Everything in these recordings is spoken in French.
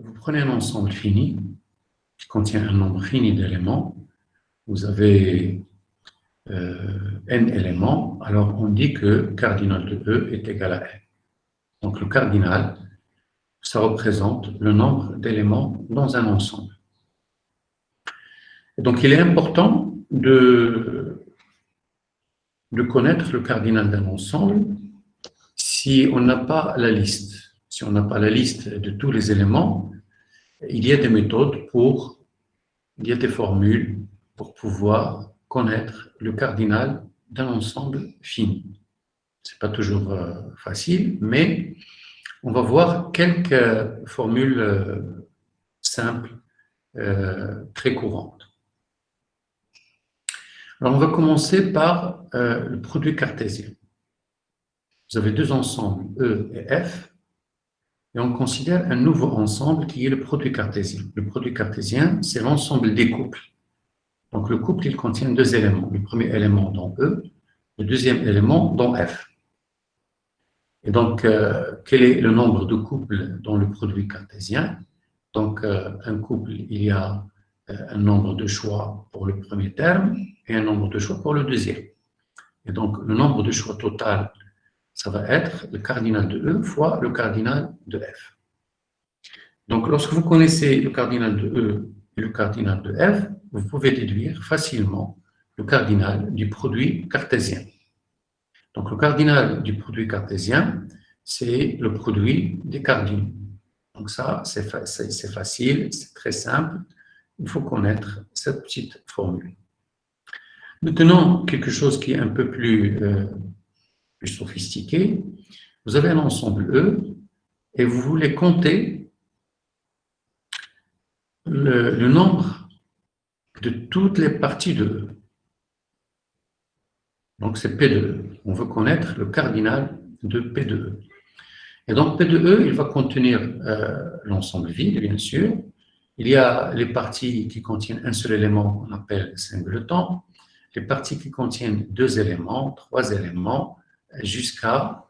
vous prenez un ensemble fini qui contient un nombre fini d'éléments. Vous avez n éléments, alors on dit que cardinal de E est égal à n. Donc le cardinal, ça représente le nombre d'éléments dans un ensemble. Et donc il est important de connaître le cardinal d'un ensemble si on n'a pas la liste. Si on n'a pas la liste de tous les éléments, il y a des méthodes il y a des formules pour pouvoir connaître le cardinal d'un ensemble fini. Ce n'est pas toujours facile, mais on va voir quelques formules simples, très courantes. Alors, on va commencer par le produit cartésien. Vous avez deux ensembles, E et F, et on considère un nouveau ensemble qui est le produit cartésien. Le produit cartésien, c'est l'ensemble des couples. Donc, le couple, il contient deux éléments. Le premier élément dans E, le deuxième élément dans F. Et donc, quel est le nombre de couples dans le produit cartésien? Donc, un couple, il y a un nombre de choix pour le premier terme et un nombre de choix pour le deuxième. Et donc, le nombre de choix total, ça va être le cardinal de E fois le cardinal de F. Donc, lorsque vous connaissez le cardinal de E et le cardinal de F, vous pouvez déduire facilement le cardinal du produit cartésien. Donc, le cardinal du produit cartésien, c'est le produit des cardinaux. Donc ça, c'est facile, c'est très simple. Il faut connaître cette petite formule. Maintenant, quelque chose qui est un peu plus sophistiqué. Vous avez un ensemble E et vous voulez compter le nombre de toutes les parties de E. Donc c'est P de E. On veut connaître le cardinal de P de E. Et donc P de E, il va contenir l'ensemble vide, bien sûr. Il y a les parties qui contiennent un seul élément qu'on appelle singleton, les parties qui contiennent deux éléments, trois éléments, jusqu'à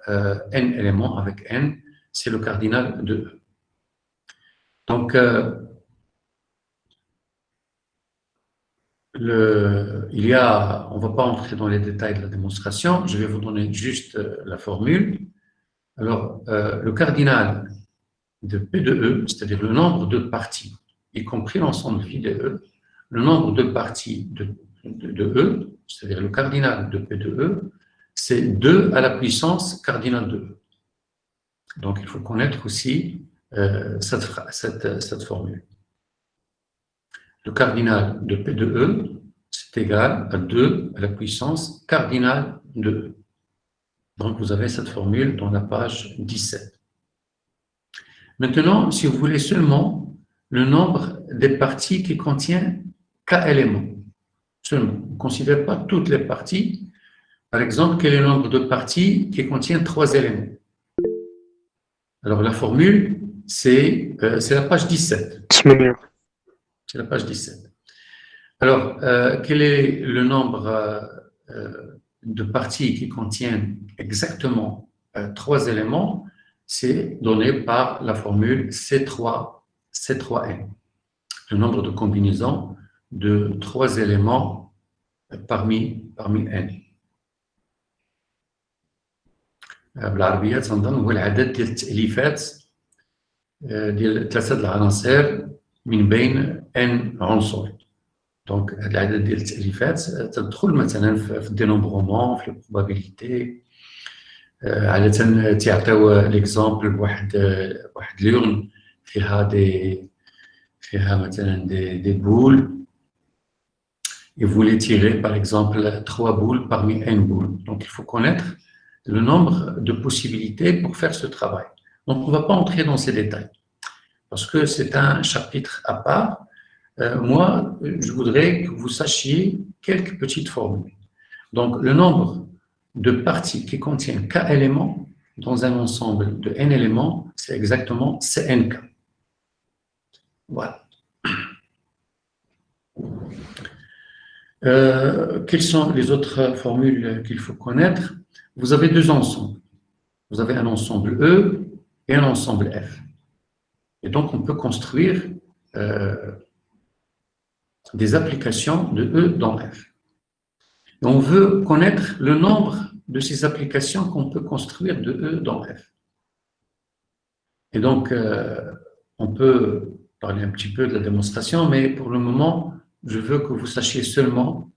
n éléments avec n, c'est le cardinal de E. Donc, on ne va pas entrer dans les détails de la démonstration, je vais vous donner juste la formule. Alors, le cardinal de P de E, c'est-à-dire le nombre de parties, y compris l'ensemble vide de E, le nombre de parties de E, c'est-à-dire le cardinal de P de E, c'est 2 à la puissance cardinale de E. Donc, il faut connaître aussi cette formule. Le cardinal de P de E, c'est égal à 2 à la puissance cardinale de E. Donc, vous avez cette formule dans la page 17. Maintenant, si vous voulez seulement le nombre des parties qui contient K éléments, seulement, on ne considère pas toutes les parties. Par exemple, quel est le nombre de parties qui contient 3 éléments? Alors, la formule, c'est la page 17. C'est la page 17. Alors, quel est le nombre de parties qui contiennent exactement 3 éléments? C'est donné par la formule C3N, le nombre de combinaisons de 3 éléments parmi N. بالعربية تنظن هو العدد ديال التأليفات ديال 3 العناصر من بين N عنصر. دونك هذا العدد ديال التأليفات تدخل مثلا في الدينومبرومون في البروبابيليتي. عادة تيعطيو ليكزامبل بواحد لورن فيها مثلا des boules. Et vous les tirez par exemple 3 boules parmi n boules. Donc il faut connaître le nombre de possibilités pour faire ce travail. Donc on ne va pas entrer dans ces détails parce que c'est un chapitre à part. Moi, je voudrais que vous sachiez quelques petites formules. Donc le nombre de parties qui contiennent K éléments dans un ensemble de N éléments, c'est exactement CNK. Voilà. Quelles sont les autres formules qu'il faut connaître? Vous avez deux ensembles. Vous avez un ensemble E et un ensemble F. Et donc, on peut construire des applications de E dans F. Et on veut connaître le nombre de ces applications qu'on peut construire de E dans F. Et donc, on peut parler un petit peu de la démonstration, mais pour le moment, je veux que vous sachiez seulement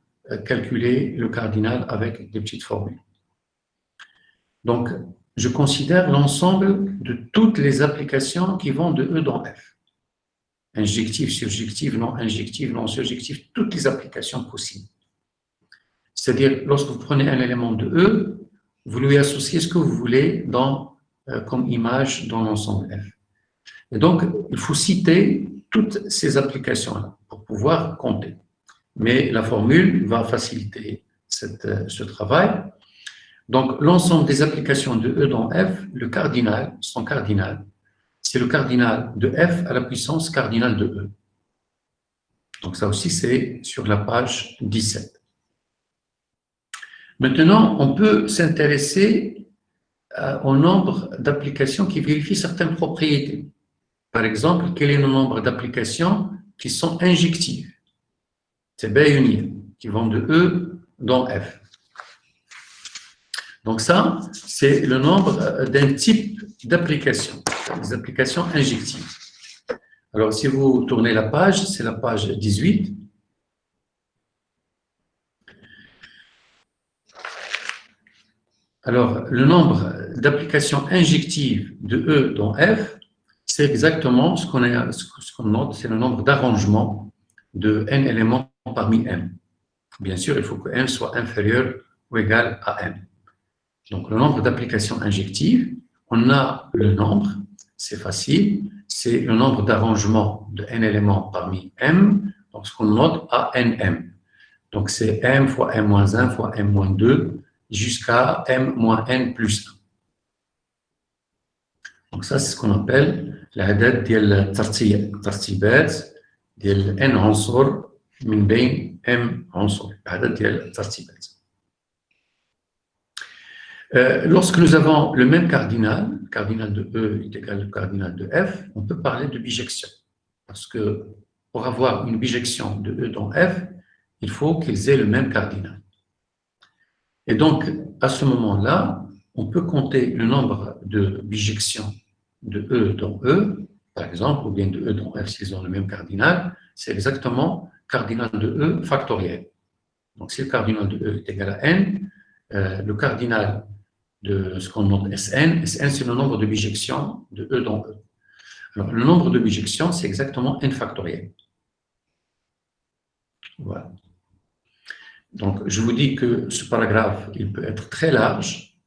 calculer le cardinal avec des petites formules. Donc, je considère l'ensemble de toutes les applications qui vont de E dans F. Injective, surjective, non injective, non surjective, toutes les applications possibles. C'est-à-dire, lorsque vous prenez un élément de E, vous lui associez ce que vous voulez comme image dans l'ensemble F. Et donc, il faut citer toutes ces applications-là pour pouvoir compter. Mais la formule va faciliter ce travail. Donc, l'ensemble des applications de E dans F, le cardinal, son cardinal, c'est le cardinal de F à la puissance cardinale de E. Donc, ça aussi, c'est sur la page 17. Maintenant, on peut s'intéresser au nombre d'applications qui vérifient certaines propriétés. Par exemple, quel est le nombre d'applications qui sont injectives? C'est Bayonnier, qui vont de E dans F. Donc ça, c'est le nombre d'un type d'application, les applications injectives. Alors, si vous tournez la page, c'est la page 18. Alors, le nombre d'applications injectives de E dans F, c'est exactement ce qu'on note, c'est le nombre d'arrangements de n éléments parmi m. Bien sûr, il faut que m soit inférieur ou égal à m. Donc, le nombre d'applications injectives, on a le nombre, c'est facile, c'est le nombre d'arrangements de n éléments parmi m, donc ce qu'on note à nm. Donc, c'est m fois m-1 fois m-2 jusqu'à m-n plus 1. Donc, ça, c'est ce qu'on appelle العدد ديال الترتيبات ديال n عنصر من بين m عنصر، العدد ديال الترتيبات. Lorsque nous avons le même cardinal, le cardinal de E est égal au cardinal de F, on peut parler de bijection. Parce que pour avoir une bijection de E dans F, il faut qu'ils aient le même cardinal. Et donc, à ce moment-là, on peut compter le nombre de bijections de E dans E, par exemple, ou bien de E dans F s'ils ont le même cardinal, c'est exactement cardinal de E factoriel. Donc, si le cardinal de E est égal à n, le cardinal de ce qu'on nomme Sn, c'est le nombre de bijections de E dans E. Alors, le nombre de bijections, c'est exactement n factoriel. Voilà. Donc, je vous dis que ce paragraphe, il peut être très large,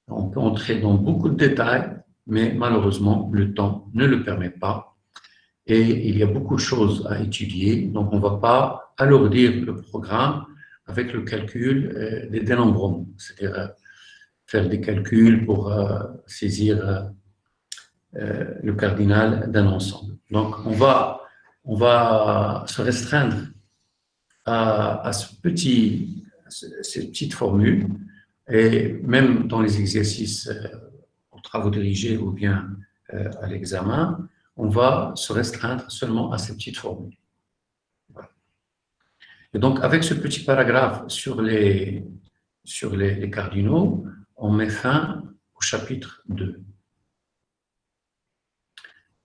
on peut entrer dans beaucoup de détails, mais malheureusement, le temps ne le permet pas. Et il y a beaucoup de choses à étudier, donc on ne va pas alourdir le programme avec le calcul des dénombrements, c'est-à-dire faire des calculs pour saisir le cardinal d'un ensemble. Donc, on va se restreindre à ces petites formules, et même dans les exercices aux travaux dirigés ou bien à l'examen, on va se restreindre seulement à ces petites formules. Voilà. Et donc, avec ce petit paragraphe sur les cardinaux, on met fin au chapitre 2.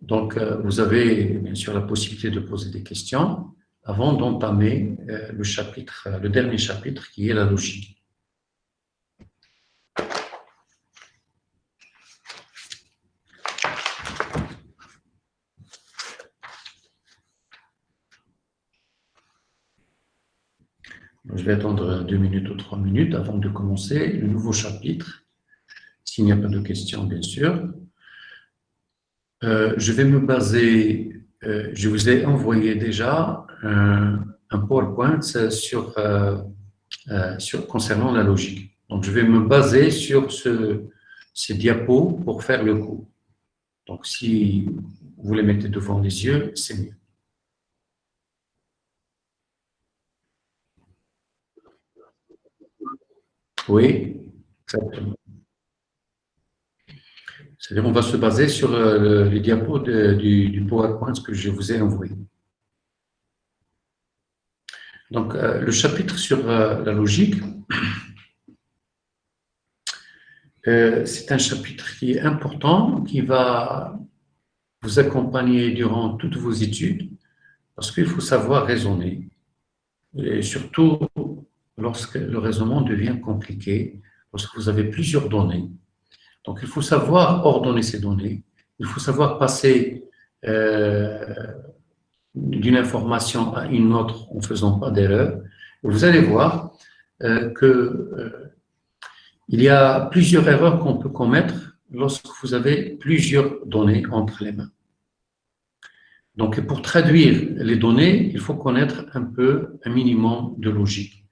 Donc, vous avez bien sûr la possibilité de poser des questions avant d'entamer le dernier chapitre qui est la logique. Je vais attendre 2 minutes ou 3 minutes avant de commencer le nouveau chapitre, s'il n'y a pas de questions, bien sûr. Je vais me baser, je vous ai envoyé déjà un PowerPoint concernant la logique. Donc, je vais me baser sur ces diapos pour faire le cours. Donc, si vous les mettez devant les yeux, c'est mieux. Oui, exactement. C'est-à-dire, on va se baser sur les diapos du PowerPoint que je vous ai envoyé. Donc, le chapitre sur la logique, c'est un chapitre qui est important, qui va vous accompagner durant toutes vos études, parce qu'il faut savoir raisonner, et surtout lorsque le raisonnement devient compliqué, lorsque vous avez plusieurs données. Donc, il faut savoir ordonner ces données, il faut savoir passer d'une information à une autre en ne faisant pas d'erreur. Vous allez voir qu'il y a plusieurs erreurs qu'on peut commettre lorsque vous avez plusieurs données entre les mains. Donc, pour traduire les données, il faut connaître un minimum de logique.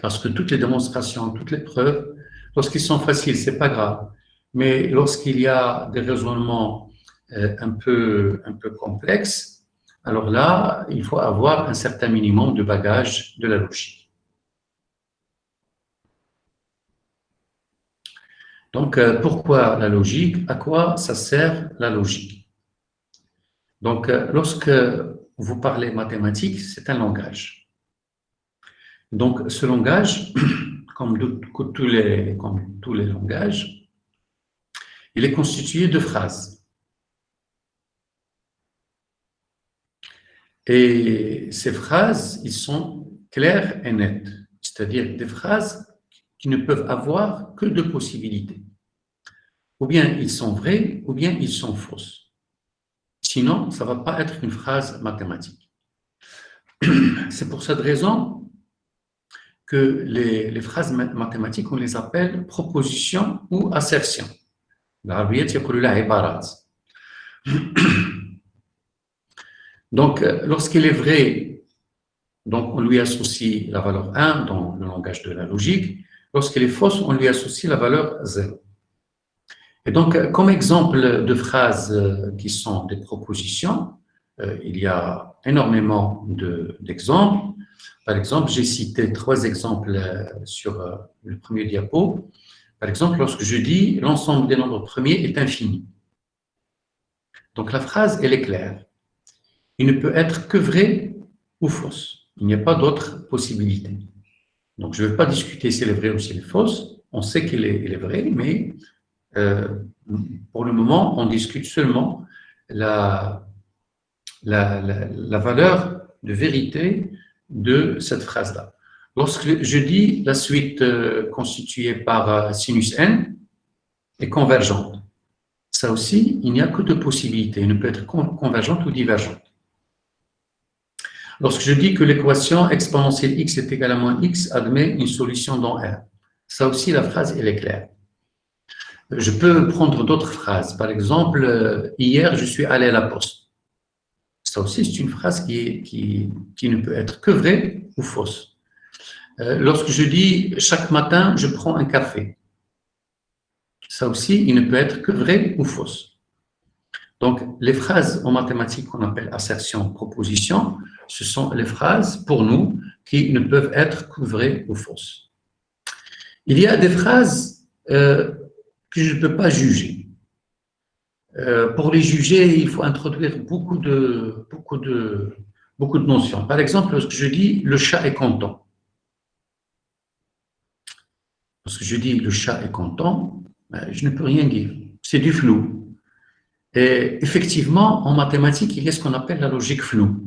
Parce que toutes les démonstrations, toutes les preuves, lorsqu'ils sont faciles, ce n'est pas grave. Mais lorsqu'il y a des raisonnements un peu complexes, alors là, il faut avoir un certain minimum de bagage de la logique. Donc, pourquoi la logique? À quoi ça sert la logique? Donc, lorsque vous parlez mathématiques, c'est un langage. Donc, ce langage, comme tous les langages, il est constitué de phrases. Et ces phrases, ils sont claires et nettes, c'est-à-dire des phrases qui ne peuvent avoir que deux possibilités. Ou bien ils sont vrais, ou bien ils sont fausses. Sinon, ça ne va pas être une phrase mathématique. C'est pour cette raison que les phrases mathématiques, on les appelle propositions ou assertions. L'arabiette يقولوا لها عبارات. Donc, lorsqu'il est vrai, donc on lui associe la valeur 1 dans le langage de la logique. Lorsqu'elle est fausse, on lui associe la valeur 0. Et donc, comme exemple de phrases qui sont des propositions, il y a énormément d'exemples. Par exemple, j'ai cité 3 exemples sur le premier diapo. Par exemple, lorsque je dis l'ensemble des nombres premiers est infini. Donc, la phrase, elle est claire. Il ne peut être que vrai ou fausse. Il n'y a pas d'autre possibilité. Donc, je ne vais pas discuter si elle est vraie ou si elle est fausse. On sait qu'elle est vraie, mais pour le moment, on discute seulement la valeur de vérité de cette phrase-là. Lorsque je dis la suite constituée par sinus n est convergente, ça aussi, il n'y a que deux possibilités. Elle ne peut être convergente ou divergente. Lorsque je dis que l'équation exponentielle x est égale à moins x admet une solution dans R, ça aussi, la phrase, elle est claire. Je peux prendre d'autres phrases. Par exemple, hier, je suis allé à la poste. Ça aussi, c'est une phrase qui ne peut être que vraie ou fausse. Lorsque je dis chaque matin, je prends un café. Ça aussi, il ne peut être que vrai ou fausse. Donc, les phrases en mathématiques qu'on appelle assertion, proposition, ce sont les phrases, pour nous, qui ne peuvent être que vraies ou fausses. Il y a des phrases que je ne peux pas juger. Pour les juger, il faut introduire beaucoup de notions. Par exemple, lorsque je dis « le chat est content », lorsque je dis « le chat est content », je ne peux rien dire. C'est du flou. Et effectivement, en mathématiques, il y a ce qu'on appelle la logique floue.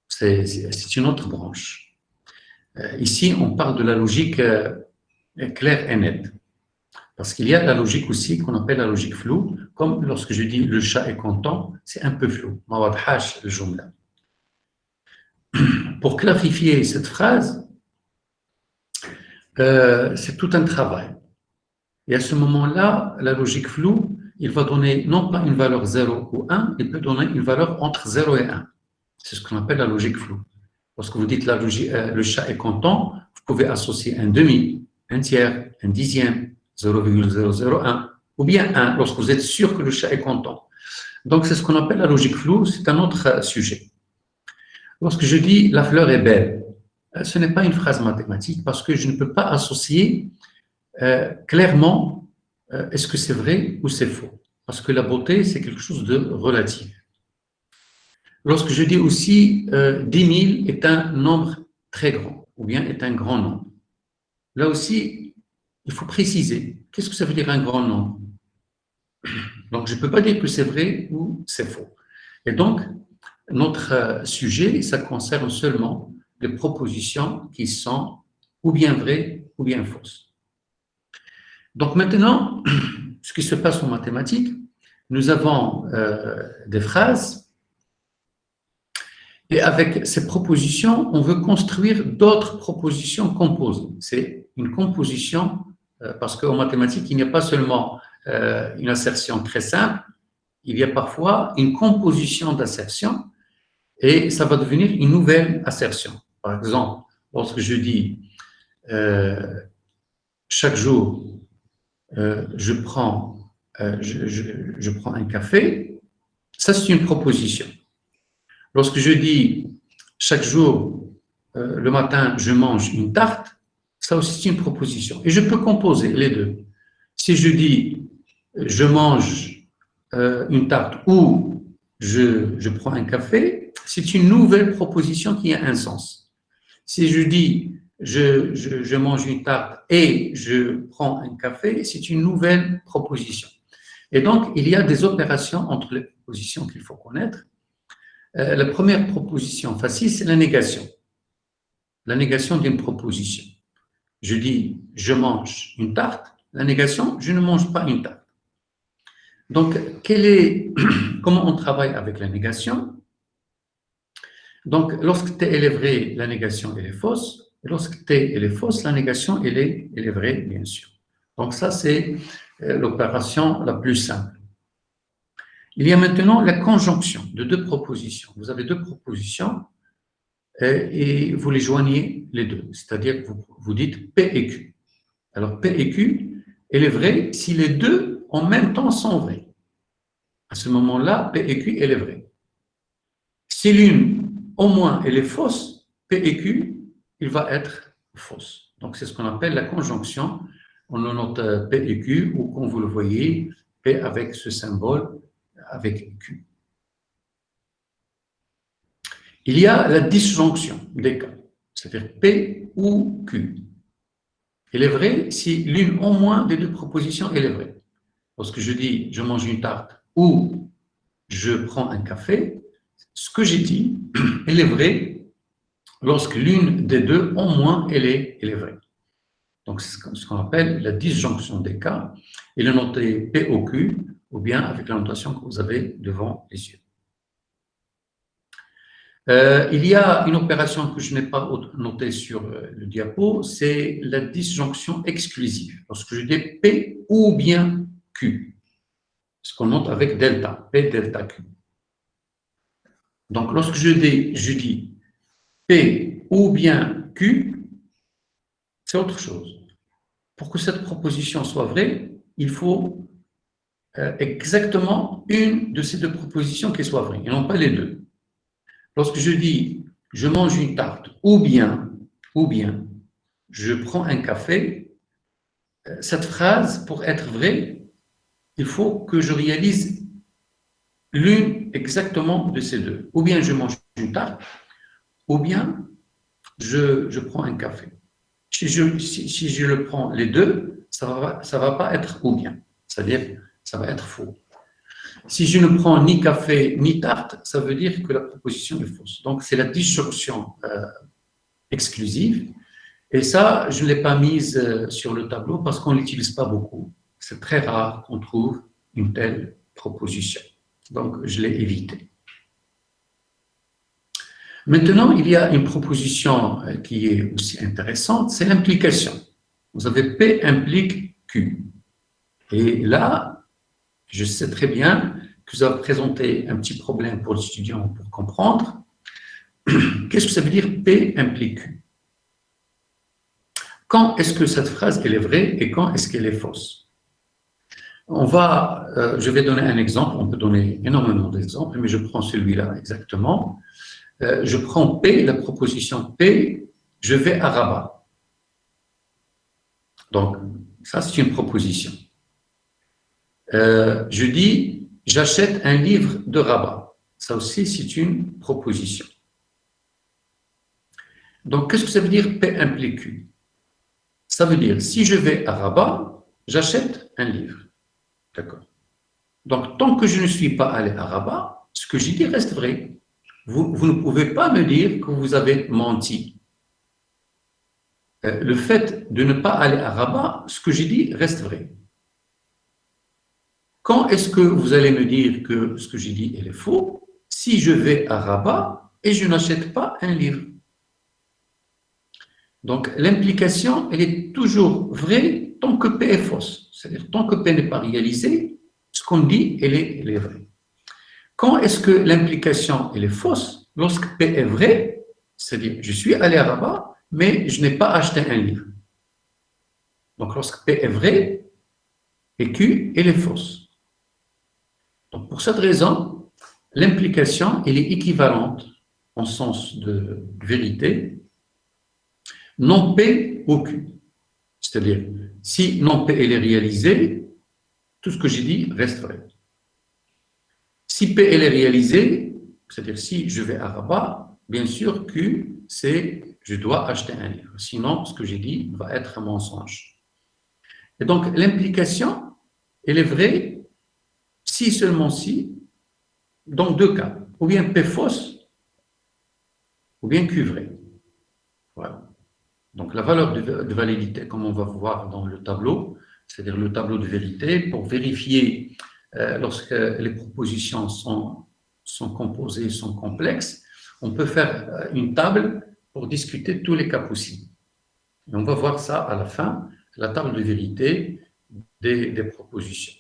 C'est une autre branche. Ici, on parle de la logique claire et nette. Parce qu'il y a la logique aussi qu'on appelle la logique floue, comme lorsque je dis le chat est content, c'est un peu flou. Pour clarifier cette phrase, c'est tout un travail. Et à ce moment-là, la logique floue, il va donner non pas une valeur 0 ou 1, il peut donner une valeur entre 0 et 1. C'est ce qu'on appelle la logique floue. Lorsque vous dites le chat est content, vous pouvez associer un demi, un tiers, un dixième, 0,001, ou bien 1, lorsque vous êtes sûr que le chat est content. Donc, c'est ce qu'on appelle la logique floue, c'est un autre sujet. Lorsque je dis la fleur est belle, ce n'est pas une phrase mathématique parce que je ne peux pas associer clairement est-ce que c'est vrai ou c'est faux? Parce que la beauté, c'est quelque chose de relatif. Lorsque je dis aussi 10 000 est un nombre très grand, ou bien est un grand nombre, là aussi, il faut préciser. Qu'est-ce que ça veut dire un grand nombre? Donc, je ne peux pas dire que c'est vrai ou c'est faux. Et donc, notre sujet, ça concerne seulement les propositions qui sont ou bien vraies ou bien fausses. Donc maintenant, ce qui se passe en mathématiques, nous avons des phrases et avec ces propositions, on veut construire d'autres propositions composées. C'est une composition parce qu'en mathématiques, il n'y a pas seulement une assertion très simple, il y a parfois une composition d'assertions et ça va devenir une nouvelle assertion. Par exemple, lorsque je dis chaque jour, je prends un café, ça c'est une proposition. Lorsque je dis chaque jour, le matin, je mange une tarte, ça aussi c'est une proposition. Et je peux composer les deux. Si je dis je mange une tarte ou je prends un café, c'est une nouvelle proposition qui a un sens. Si je dis je mange une tarte et je prends un café, c'est une nouvelle proposition. Et donc, il y a des opérations entre les propositions qu'il faut connaître. La première proposition facile, c'est la négation. La négation d'une proposition. Je dis je mange une tarte. La négation, je ne mange pas une tarte. Donc, comment on travaille avec la négation? Donc, lorsque T est vrai, la négation elle est fausse. Et lorsque T elle est fausse, la négation elle est vraie, bien sûr. Donc, ça, c'est l'opération la plus simple. Il y a maintenant la conjonction de deux propositions. Vous avez deux propositions et vous les joignez les deux. C'est-à-dire que vous dites P et Q. Alors, P et Q, elle est vraie si les deux en même temps sont vrais. À ce moment-là, P et Q, elle est vraie. Si l'une, au moins, elle est fausse, P et Q, il va être fausse. Donc, c'est ce qu'on appelle la conjonction. On note P et Q, ou comme vous le voyez, P avec ce symbole, avec Q. Il y a la disjonction des cas, c'est-à-dire P ou Q. Elle est vraie si l'une au moins des deux propositions elle est vraie. Lorsque je dis je mange une tarte ou je prends un café, ce que j'ai dit, elle est vraie lorsque l'une des deux au moins elle est vraie. Donc c'est ce qu'on appelle la disjonction des cas. Il est noté P au Q ou bien avec la notation que vous avez devant les yeux. Il y a une opération que je n'ai pas notée sur le diapo, c'est la disjonction exclusive. Lorsque je dis P ou bien Q, ce qu'on note avec delta, P delta Q. Donc, lorsque je dis P ou bien Q, c'est autre chose. Pour que cette proposition soit vraie, il faut exactement une de ces deux propositions qui soit vraie, et non pas les deux. Lorsque je dis je mange une tarte ou bien je prends un café, cette phrase, pour être vraie, il faut que je réalise l'une exactement de ces deux. Ou bien je mange une tarte, ou bien je prends un café. Si je le prends les deux, ça va pas être ou bien, c'est-à-dire ça va être faux. Si je ne prends ni café ni tarte, ça veut dire que la proposition est fausse. Donc, c'est la disjonction exclusive. Et ça, je ne l'ai pas mise sur le tableau parce qu'on ne l'utilise pas beaucoup. C'est très rare qu'on trouve une telle proposition. Donc, je l'ai évité. Maintenant, il y a une proposition qui est aussi intéressante, c'est l'implication. Vous avez P implique Q. Et là, je sais très bien que vous avez présenté un petit problème pour l'étudiant pour comprendre. Qu'est-ce que ça veut dire P implique Q? Quand est-ce que cette phrase elle est vraie et quand est-ce qu'elle est fausse? Je vais donner un exemple, on peut donner énormément d'exemples, mais je prends celui-là exactement. Je prends P, la proposition P, je vais à Rabat. Donc, ça c'est une proposition. Je dis, j'achète un livre de Rabat. Ça aussi, c'est une proposition. Donc, qu'est-ce que ça veut dire P implique Q? Ça veut dire, si je vais à Rabat, j'achète un livre. D'accord. Donc, tant que je ne suis pas allé à Rabat, ce que j'ai dit reste vrai. Vous ne pouvez pas me dire que vous avez menti. Le fait de ne pas aller à Rabat, ce que j'ai dit reste vrai. Quand est-ce que vous allez me dire que ce que j'ai dit est faux? Si je vais à Rabat et je n'achète pas un livre. Donc, l'implication, elle est toujours vraie tant que P est fausse. C'est-à-dire, tant que P n'est pas réalisé, ce qu'on dit, elle est vraie. Quand est-ce que l'implication, elle est fausse? Lorsque P est vrai, c'est-à-dire, je suis allé à Rabat, mais je n'ai pas acheté un livre. Donc, lorsque P est vrai, et Q, elle est fausse. Donc, pour cette raison, l'implication, elle est équivalente en sens de vérité, non P au Q. C'est-à-dire, si non P elle est réalisé, tout ce que j'ai dit reste vrai. Si P elle est réalisé, c'est-à-dire si je vais à Rabat, bien sûr Q, c'est je dois acheter un livre. Sinon, ce que j'ai dit va être un mensonge. Et donc, l'implication, elle est vraie si seulement si, dans deux cas, ou bien P fausse, ou bien Q vrai. Voilà. Donc, la valeur de validité, comme on va voir dans le tableau, c'est-à-dire le tableau de vérité, pour vérifier lorsque les propositions sont composées, sont complexes, on peut faire une table pour discuter tous les cas possibles. Et on va voir ça à la fin, la table de vérité des propositions.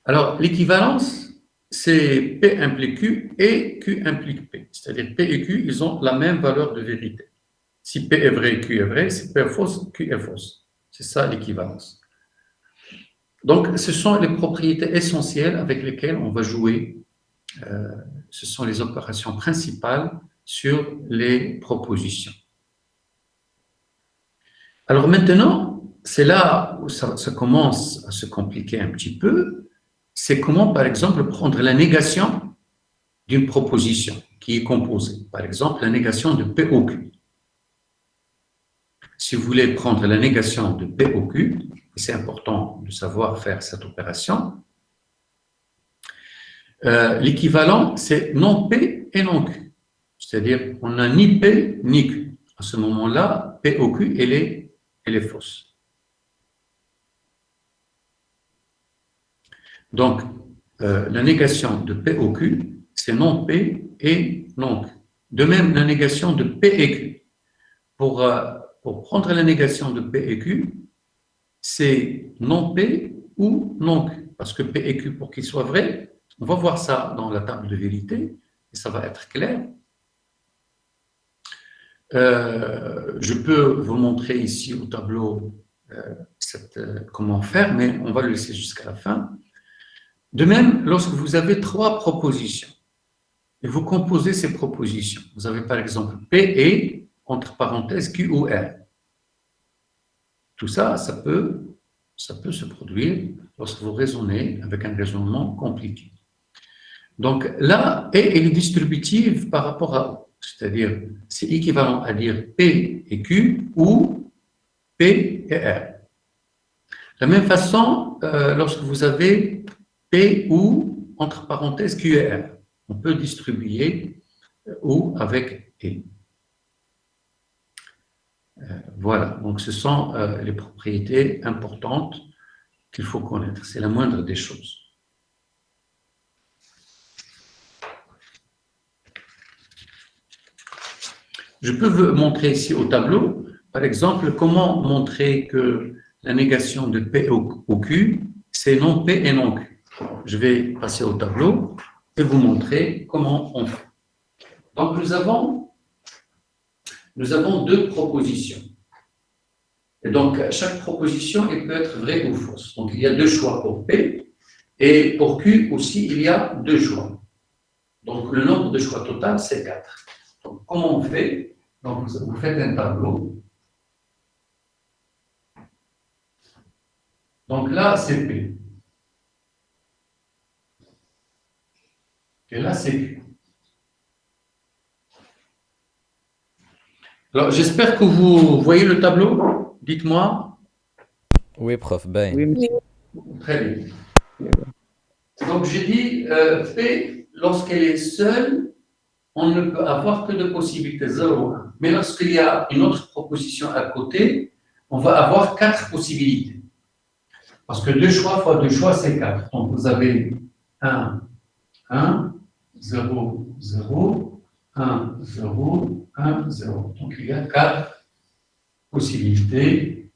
Alors, l'équivalence, c'est P implique Q et Q implique P. C'est-à-dire P et Q, ils ont la même valeur de vérité. Si P est vrai, Q est vrai. Si P est fausse, Q est fausse. C'est ça l'équivalence. Donc, ce sont les propriétés essentielles avec lesquelles on va jouer. Ce sont les opérations principales sur les propositions. Alors maintenant, c'est là où ça commence à se compliquer un petit peu. C'est comment, par exemple, prendre la négation d'une proposition qui est composée. Par exemple, la négation de P au Q. Si vous voulez prendre la négation de P au Q, et c'est important de savoir faire cette opération, l'équivalent, c'est non P et non Q. C'est-à-dire, on n'a ni P ni Q. À ce moment-là, P au Q, elle est fausse. Donc, la négation de P au Q, c'est non P et non Q. De même, la négation de P et Q. Pour prendre la négation de P et Q, c'est non P ou non Q. Parce que P et Q, pour qu'ils soient vrais, on va voir ça dans la table de vérité, et ça va être clair. Je peux vous montrer ici au tableau comment faire, mais on va le laisser jusqu'à la fin. De même, lorsque vous avez trois propositions, et vous composez ces propositions, vous avez par exemple P et, entre parenthèses, Q ou R. Tout ça, ça peut se produire lorsque vous raisonnez avec un raisonnement compliqué. Donc là, E est distributive par rapport à O, c'est-à-dire c'est équivalent à dire P et Q ou P et R. De la même façon, lorsque vous avez P ou, entre parenthèses, Q et R, on peut distribuer O avec E. Voilà, donc ce sont les propriétés importantes qu'il faut connaître. C'est la moindre des choses. Je peux vous montrer ici au tableau, par exemple, comment montrer que la négation de P au Q, c'est non P et non Q. Je vais passer au tableau et vous montrer comment on fait. Donc, nous avons deux propositions. Et donc, chaque proposition, elle peut être vraie ou fausse. Donc, il y a deux choix pour P, et pour Q aussi, il y a deux choix. Donc, le nombre de choix total, c'est 4. Donc, comment on fait? Donc, vous faites un tableau. Donc là, c'est P. Et là, c'est Q. Alors, j'espère que vous voyez le tableau. Dites-moi. Oui, prof, ben. Oui, monsieur. Très bien. Donc, j'ai dit P, lorsqu'elle est seule, on ne peut avoir que deux possibilités, 0, 1. Mais lorsqu'il y a une autre proposition à côté, on va avoir 4 possibilités. Parce que 2 choix fois 2 choix, c'est 4. Donc, vous avez 1, 1, 0, 0, 1, 0, 1, 0. Donc, il y a 4 possibilités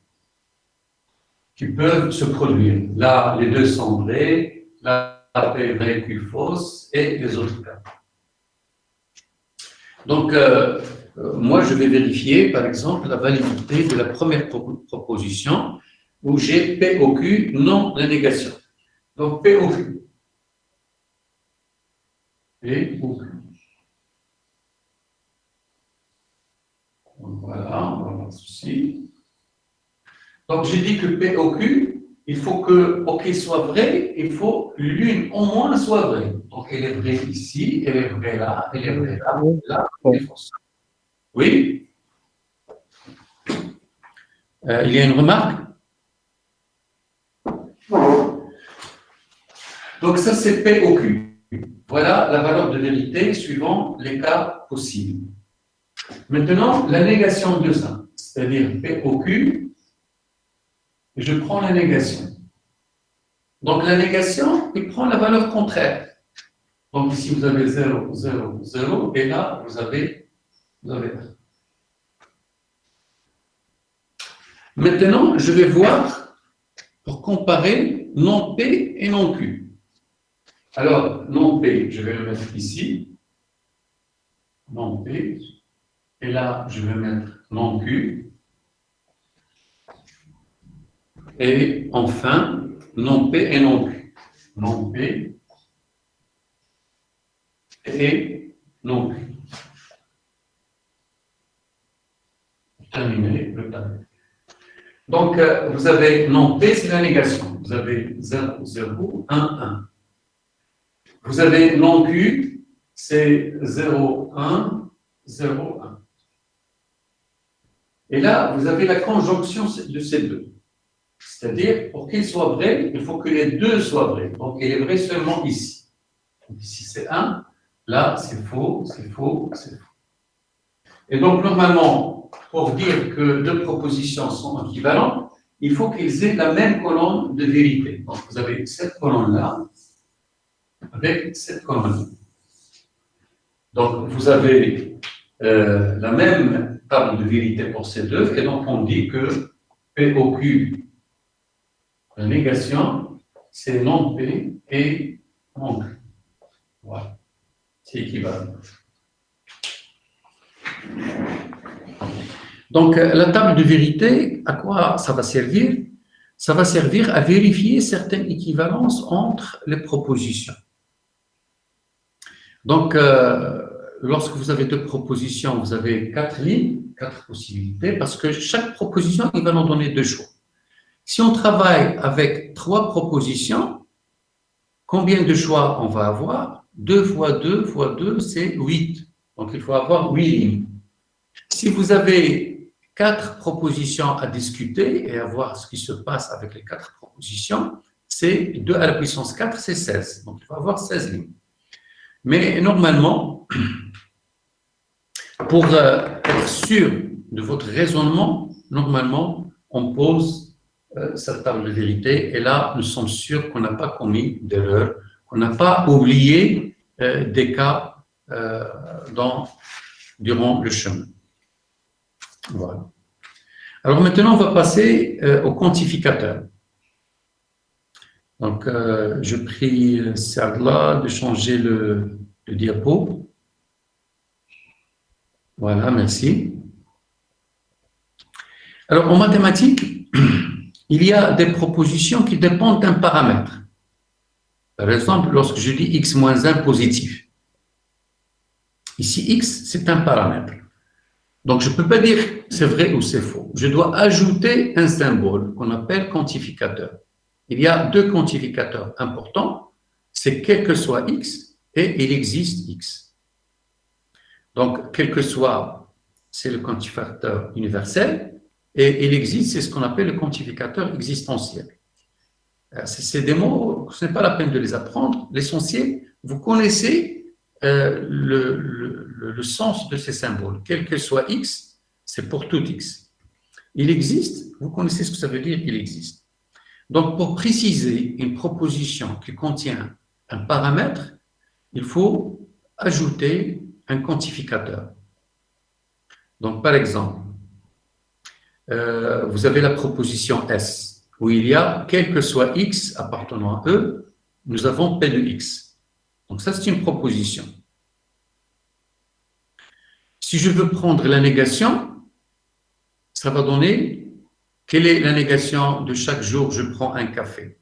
qui peuvent se produire. Là, les deux sont vrais, là, P vrai, Q fausse, et les autres cas. Donc, moi, je vais vérifier, par exemple, la validité de la première proposition où j'ai P au Q, non la négation. Donc, P au Q. P au Q. Donc, voilà, on va voir ceci. Donc, j'ai dit que P au Q, il faut que OK soit vrai, il faut l'une au moins soit vraie. Donc, elle est vraie ici, elle est vraie là, elle est vraie là, là, elle est fausse. Oui? Il y a une remarque? Donc, ça, c'est P au Q. Voilà la valeur de vérité suivant les cas possibles. Maintenant, la négation de ça, c'est-à-dire P au Q, je prends la négation. Donc, la négation, il prend la valeur contraire. Donc, ici, vous avez 0, 0, 0, et là, vous avez 1. Maintenant, je vais voir, pour comparer, non P et non Q. Alors, non P, je vais le mettre ici. Non P. Et là, je vais mettre non Q. Et enfin, non P et non Q. Non P et non Q. Terminé le tableau. Donc, vous avez non P, c'est la négation. Vous avez 0, 0, 1, 1. Vous avez non Q, c'est 0, 1, 0, 1. Et là, vous avez la conjonction de ces deux. C'est-à-dire, pour qu'il soit vrai, il faut que les deux soient vrais. Donc, il est vrai seulement ici. Donc, ici, c'est 1. Là, c'est faux, c'est faux, c'est faux. Et donc, normalement, pour dire que deux propositions sont équivalentes, il faut qu'ils aient la même colonne de vérité. Donc, vous avez cette colonne-là avec cette colonne-là. Donc, vous avez la même table de vérité pour ces deux, et donc on dit que P au Q, la négation, c'est non P et non Q. Voilà, c'est équivalent. Donc, la table de vérité, à quoi ça va servir? Ça va servir à vérifier certaines équivalences entre les propositions. Donc, lorsque vous avez deux propositions, vous avez 4 lignes, 4 possibilités, parce que chaque proposition, il va nous donner 2 choix. Si on travaille avec 3 propositions, combien de choix on va avoir? 2 fois 2 fois 2, c'est 8. Donc, il faut avoir 8 lignes. Si vous avez 4 propositions à discuter et à voir ce qui se passe avec les 4 propositions, c'est 2 à la puissance 4, c'est 16. Donc, il faut avoir 16 lignes. Mais normalement, pour être sûr de votre raisonnement, normalement, on pose cette table de vérité et là, nous sommes sûrs qu'on n'a pas commis d'erreur, qu'on n'a pas oublié des cas durant le chemin. Voilà. Alors maintenant, on va passer au quantificateur. Donc, je prie Sarla de changer le diapo. Voilà, merci. Alors, en mathématiques, il y a des propositions qui dépendent d'un paramètre. Par exemple, lorsque je dis x moins 1 positif. Ici, x, c'est un paramètre. Donc, je ne peux pas dire c'est vrai ou c'est faux. Je dois ajouter un symbole qu'on appelle quantificateur. Il y a 2 quantificateurs importants. C'est quel que soit x, et il existe X. Donc, quel que soit, c'est le quantificateur universel, et il existe, c'est ce qu'on appelle le quantificateur existentiel. C'est des mots, ce n'est pas la peine de les apprendre. L'essentiel, vous connaissez le sens de ces symboles. Quel que soit X, c'est pour tout X. Il existe, vous connaissez ce que ça veut dire, il existe. Donc, pour préciser une proposition qui contient un paramètre, il faut ajouter un quantificateur. Donc, par exemple, vous avez la proposition S, où il y a, quel que soit X appartenant à E, nous avons P de X. Donc, ça, c'est une proposition. Si je veux prendre la négation, ça va donner, quelle est la négation de chaque jour je prends un café?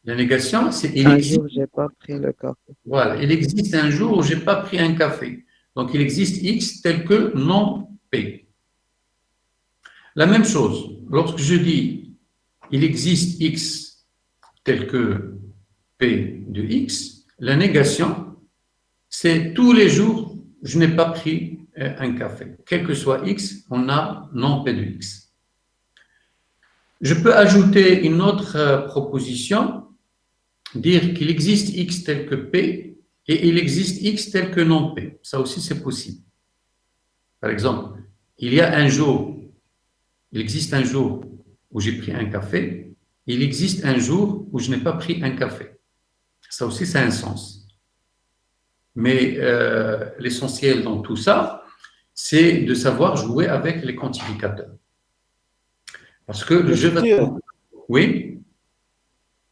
La négation, c'est il Un existe. jour, j'ai pas pris le café. Voilà, il existe un jour où je n'ai pas pris un café. Donc, il existe X tel que non P. La même chose, lorsque je dis il existe X tel que P de X, la négation, c'est tous les jours, je n'ai pas pris un café. Quel que soit X, on a non P de X. Je peux ajouter une autre proposition, dire qu'il existe X tel que P et il existe X tel que non P. Ça aussi, c'est possible. Par exemple, il existe un jour où j'ai pris un café, il existe un jour où je n'ai pas pris un café. Ça aussi, ça a un sens. Mais l'essentiel dans tout ça, c'est de savoir jouer avec les quantificateurs. Parce que le jeu va... Oui.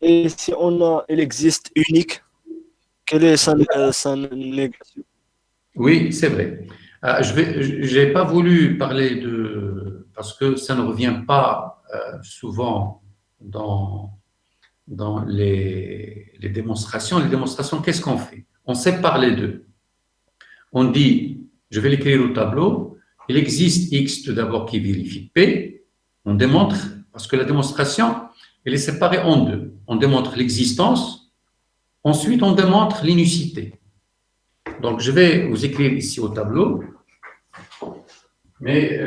Et si il existe unique, quelle est sa négation? Oui, c'est vrai. Je n'ai pas voulu parler parce que ça ne revient pas souvent dans les démonstrations. Les démonstrations, qu'est-ce qu'on fait? On sépare les deux. On dit, je vais l'écrire au tableau, il existe X tout d'abord qui vérifie P. On démontre, parce que la démonstration, elle est séparée en deux. On démontre l'existence, ensuite on démontre l'unicité. Donc, je vais vous écrire ici au tableau, mais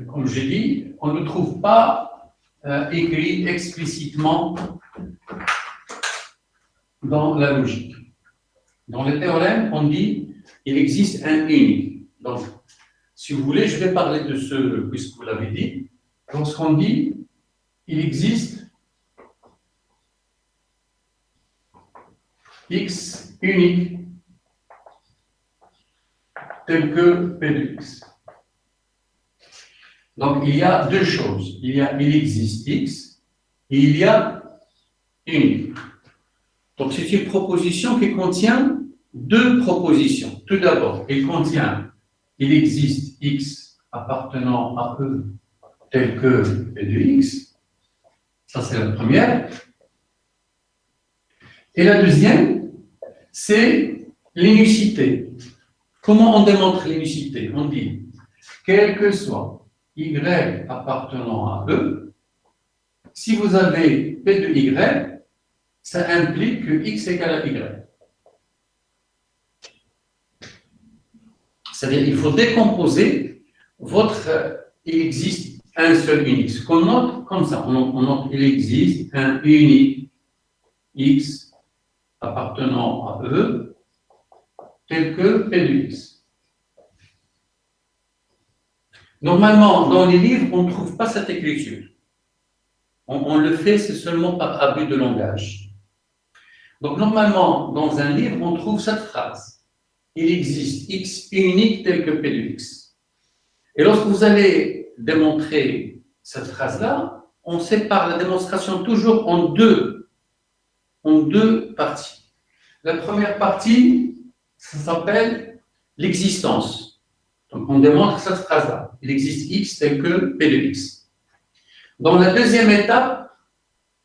comme j'ai dit, on ne trouve pas écrit explicitement dans la logique. Dans le théorème, on dit il existe un unique. Donc, si vous voulez, je vais parler de ce, puisque vous l'avez dit. Lorsqu'on dit il existe X unique tel que P de X. Donc, il y a deux choses. Il existe X et il y a unique. Donc, c'est une proposition qui contient deux propositions. Tout d'abord, il existe X appartenant à E tel que P de X. Ça, c'est la première. Et la deuxième, c'est l'unicité. Comment on démontre l'unicité? On dit, quel que soit Y appartenant à E, si vous avez P de Y, ça implique que X égale à Y. C'est-à-dire qu'il faut décomposer il existe un seul unique. Ce qu'on note comme ça, on note il existe un unique X appartenant à E tel que P de X. Normalement, dans les livres, on ne trouve pas cette écriture. On le fait, c'est seulement par abus de langage. Donc, normalement, dans un livre, on trouve cette phrase. Il existe X unique tel que P de X. Et lorsque vous allez démontrer cette phrase-là, on sépare la démonstration toujours en deux parties. La première partie, ça s'appelle l'existence. Donc, on démontre cette phrase-là. Il existe X tel que P de X. Dans la deuxième étape,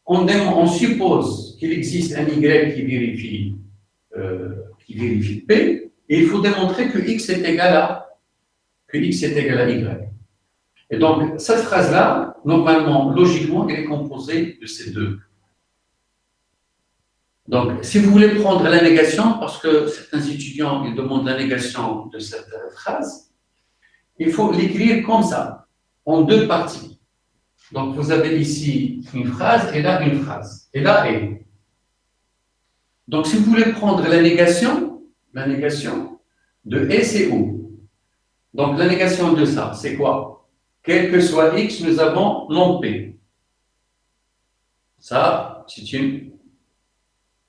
on suppose qu'il existe un Y qui vérifie P, et il faut démontrer que X est égal à Y. Et donc, cette phrase-là, normalement, logiquement, elle est composée de ces deux. Donc, si vous voulez prendre la négation, parce que certains étudiants ils demandent la négation de cette phrase, il faut l'écrire comme ça, en deux parties. Donc, vous avez ici une phrase et là une phrase. Et là, et. Donc, si vous voulez prendre la négation de et, c'est où? Donc, la négation de ça, c'est quoi? Quel que soit x, nous avons non p. Ça, c'est une.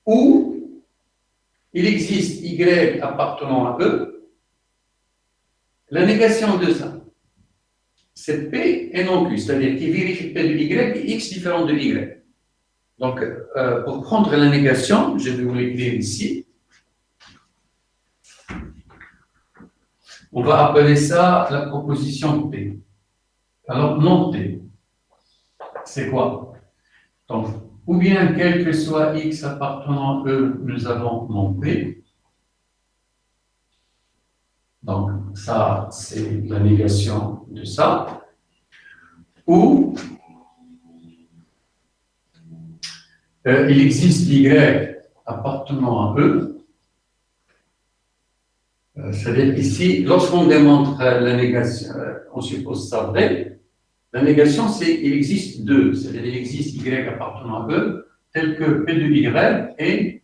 Ou il existe y appartenant à e. La négation de ça, c'est p et non q, c'est-à-dire qu'il vérifie p de y et x différent de y. Donc, pour prendre la négation, je vais vous l'écrire ici. On va appeler ça la proposition P. Alors, non P, c'est quoi? Donc, ou bien, quel que soit x appartenant à E, nous avons non P. Donc, ça, c'est la négation de ça. Ou, il existe y appartenant à E. C'est-à-dire ici, lorsqu'on démontre la négation, on suppose ça vrai. La négation, c'est il existe deux, c'est-à-dire il existe y appartenant à E, tel que P de y et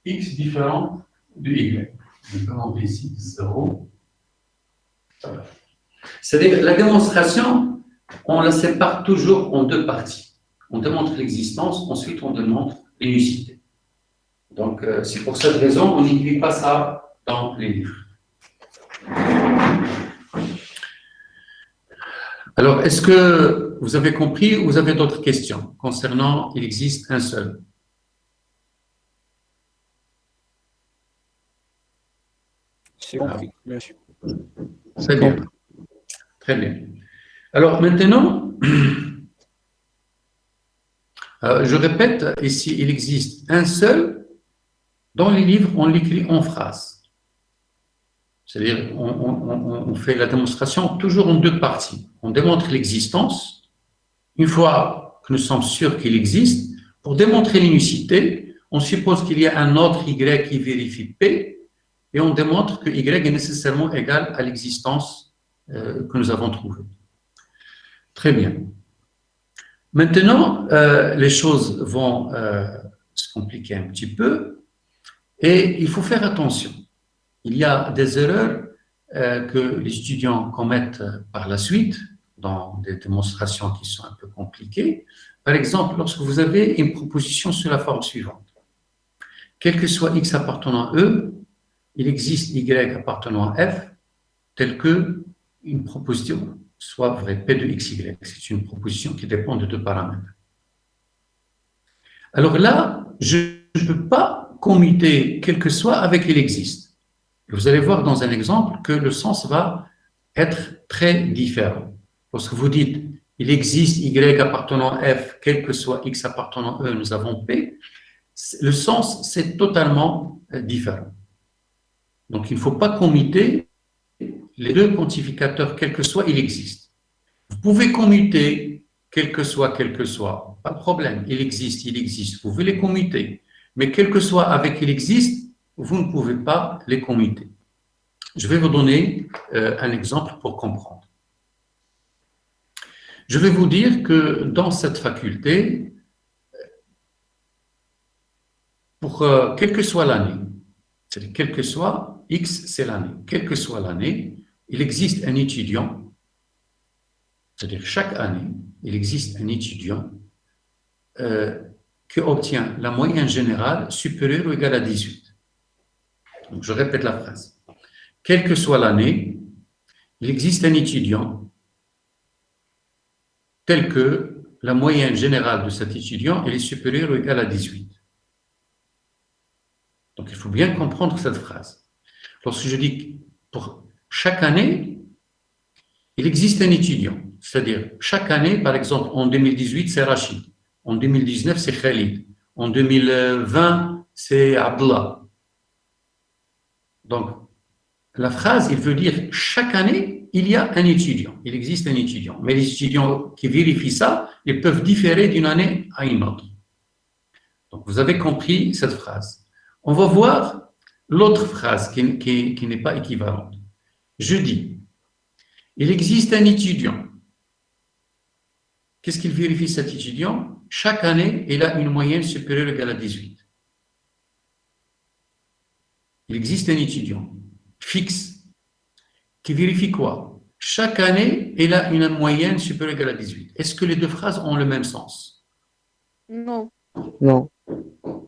x différent de y. On peut monter ici 0. C'est-à-dire la démonstration, on la sépare toujours en deux parties. On démontre l'existence, ensuite on démontre l'unicité. Donc, c'est pour cette raison, on n'écrit pas ça dans les livres. Alors, est-ce que vous avez compris ou vous avez d'autres questions concernant il existe un seul? C'est compris, bien sûr. Très bien. Très bien. Alors, maintenant, je répète, ici, il existe un seul. Dans les livres, on l'écrit en phrase. C'est-à-dire, on fait la démonstration toujours en deux parties. On démontre l'existence. Une fois que nous sommes sûrs qu'il existe, pour démontrer l'unicité, on suppose qu'il y a un autre y qui vérifie P, et on démontre que y est nécessairement égal à l'existence que nous avons trouvée. Très bien. Maintenant, les choses vont se compliquer un petit peu, et il faut faire attention. Il y a des erreurs que les étudiants commettent par la suite dans des démonstrations qui sont un peu compliquées. Par exemple, lorsque vous avez une proposition sur la forme suivante. Quel que soit x appartenant à E, il existe y appartenant à f, tel que une proposition soit vraie, p de xy. C'est une proposition qui dépend de deux paramètres. Alors là, je ne peux pas commuter quel que soit avec il existe. Vous allez voir dans un exemple que le sens va être très différent. Lorsque vous dites il existe y appartenant à f, quel que soit x appartenant à E, nous avons p, le sens c'est totalement différent. Donc il ne faut pas commuter les deux quantificateurs, quel que soit il existe. Vous pouvez commuter quel que soit, pas de problème, il existe, vous pouvez les commuter. Mais quel que soit avec il existe, vous ne pouvez pas les commuter. Je vais vous donner un exemple pour comprendre. Je vais vous dire que dans cette faculté, pour quelle que soit l'année, c'est-à-dire quel que soit X, c'est l'année, quelle que soit l'année, il existe un étudiant, c'est-à-dire chaque année, il existe un étudiant qui obtient la moyenne générale supérieure ou égale à 18. Donc, je répète la phrase. Quelle que soit l'année, il existe un étudiant tel que la moyenne générale de cet étudiant elle est supérieure ou égale à 18. Donc, il faut bien comprendre cette phrase. Lorsque je dis pour chaque année, il existe un étudiant. C'est-à-dire, chaque année, par exemple, en 2018, c'est Rachid. En 2019, c'est Khalid. En 2020, c'est Abdullah. Donc, la phrase, il veut dire chaque année, il y a un étudiant. Il existe un étudiant. Mais les étudiants qui vérifient ça, ils peuvent différer d'une année à une autre. Donc, vous avez compris cette phrase. On va voir l'autre phrase qui n'est pas équivalente. Je dis, il existe un étudiant. Qu'est-ce qu'il vérifie cet étudiant? Chaque année, il a une moyenne supérieure ou égale à 18. Il existe un étudiant fixe qui vérifie quoi? Chaque année, il a une moyenne supérieure ou égale à 18. Est-ce que les deux phrases ont le même sens? Non. Non.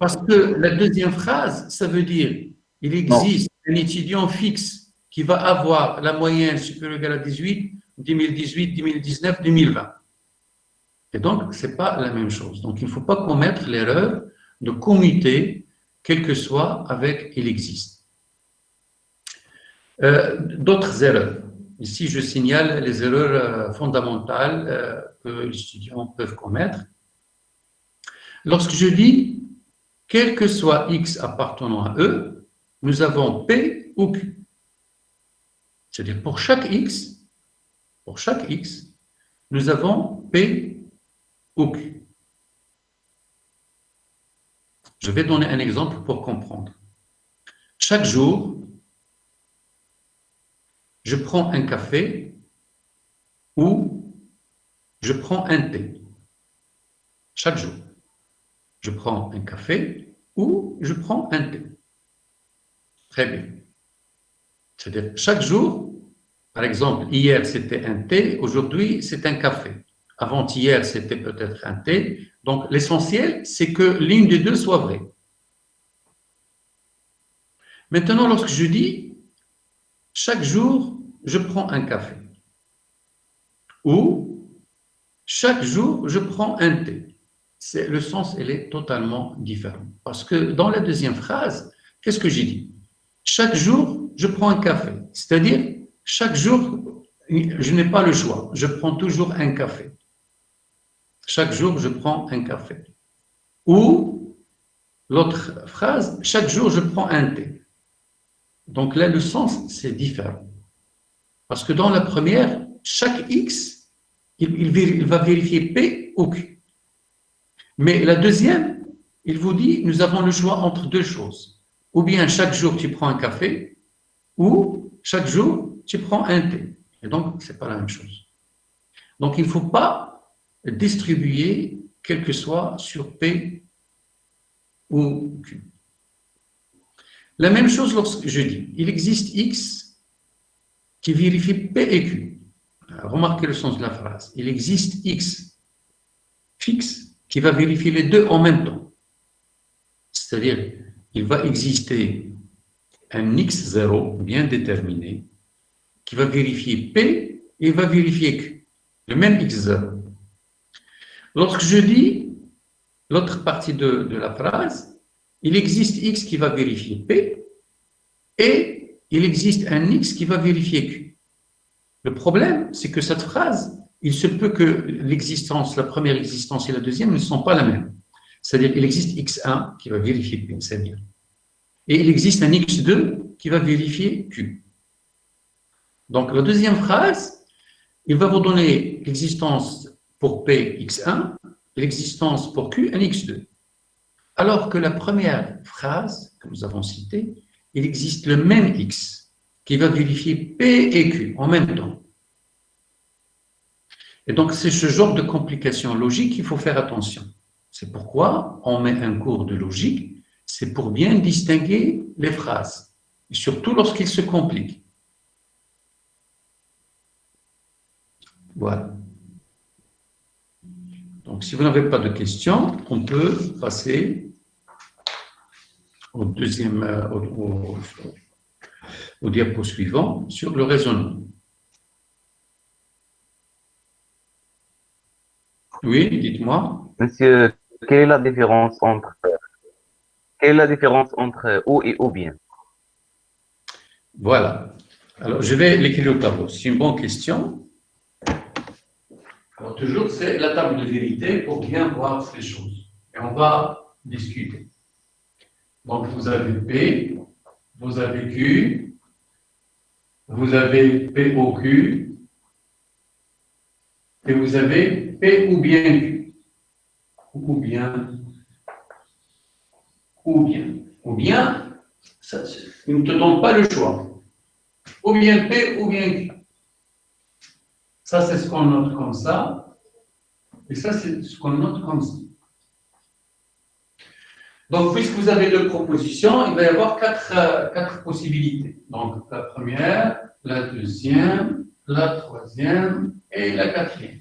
Parce que la deuxième phrase, ça veut dire il existe un étudiant fixe qui va avoir la moyenne supérieure ou égale à 18, 2018, 2019, 2020. Et donc, ce n'est pas la même chose. Donc, il ne faut pas commettre l'erreur de commuter, quel que soit, avec il existe. D'autres erreurs. Ici, je signale les erreurs fondamentales que les étudiants peuvent commettre. Lorsque je dis quel que soit X appartenant à E, nous avons P ou Q. C'est-à-dire pour chaque X, nous avons P ou Q. Je vais donner un exemple pour comprendre. Chaque jour, je prends un café ou je prends un thé. Chaque jour, je prends un café ou je prends un thé. Très bien. C'est-à-dire, chaque jour, par exemple, hier c'était un thé, aujourd'hui c'est un café. Avant-hier c'était peut-être un thé. Donc, l'essentiel, c'est que l'une des deux soit vraie. Maintenant, lorsque je dis chaque jour, je prends un café ou chaque jour, je prends un thé. Le sens, elle est totalement différent. Parce que dans la deuxième phrase, qu'est-ce que j'ai dit? Chaque jour, je prends un café. C'est-à-dire, chaque jour, je n'ai pas le choix. Je prends toujours un café. Chaque jour, je prends un café. Ou, l'autre phrase, chaque jour, je prends un thé. Donc là, le sens, c'est différent. Parce que dans la première, chaque X, il va vérifier P ou Q. Mais la deuxième, il vous dit, nous avons le choix entre deux choses. Ou bien chaque jour, tu prends un café, ou chaque jour, tu prends un thé. Et donc, ce n'est pas la même chose. Donc, il ne faut pas distribuer, quel que soit, sur P ou Q. La même chose lorsque je dis, il existe X qui vérifie P et Q. Remarquez le sens de la phrase. Il existe X fixe qui va vérifier les deux en même temps. C'est-à-dire, il va exister un X0 bien déterminé qui va vérifier P et va vérifier Q. Le même X0. Lorsque je dis l'autre partie de la phrase, il existe X qui va vérifier P et il existe un X qui va vérifier Q. Le problème, c'est que cette phrase, il se peut que l'existence, la première existence et la deuxième ne sont pas la même. C'est-à-dire qu'il existe X1 qui va vérifier P, c'est bien. Et il existe un X2 qui va vérifier Q. Donc la deuxième phrase, il va vous donner l'existence pour P X1 et l'existence pour Q un X2. Alors que la première phrase que nous avons citée, il existe le même X qui va vérifier P et Q en même temps. Et donc, c'est ce genre de complications logiques qu'il faut faire attention. C'est pourquoi on met un cours de logique, c'est pour bien distinguer les phrases, et surtout lorsqu'ils se compliquent. Voilà. Donc, si vous n'avez pas de questions, on peut passer au deuxième, au diapo suivant sur le raisonnement. Oui, dites-moi. Monsieur, quelle est la différence entre ou et ou bien? Voilà. Alors, je vais l'écrire au tableau. C'est une bonne question. Alors, toujours, c'est la table de vérité pour bien voir ces choses. Et on va discuter. Donc, vous avez P, vous avez Q, vous avez P au Q, et vous avez P ou bien Q. Ou bien ou bien. Ou bien, il ne te donne pas le choix. Ou bien P ou bien Q. Ça, c'est ce qu'on note comme ça. Et ça, c'est ce qu'on note comme ça. Donc, puisque vous avez deux propositions, il va y avoir quatre possibilités. Donc, la première, la deuxième, la troisième et la quatrième.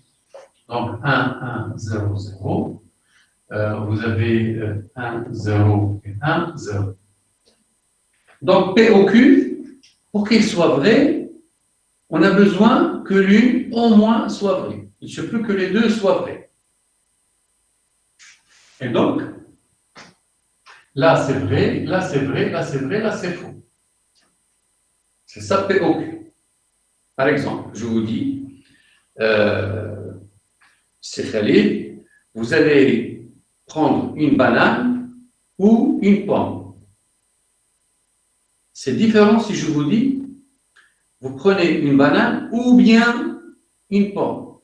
Donc, 1, 1, 0, 0. Vous avez 1, 0 et 1, 0. Donc, P au Q, pour qu'il soit vrai, on a besoin que l'une au moins soit vraie. Il ne se peut que les deux soient vrais. Et donc, là c'est vrai, là c'est vrai, là c'est vrai, là c'est faux. C'est ça P au Q. Par exemple, je vous dis, c'est Khalid, vous allez prendre une banane ou une pomme. C'est différent si je vous dis, vous prenez une banane ou bien une pomme.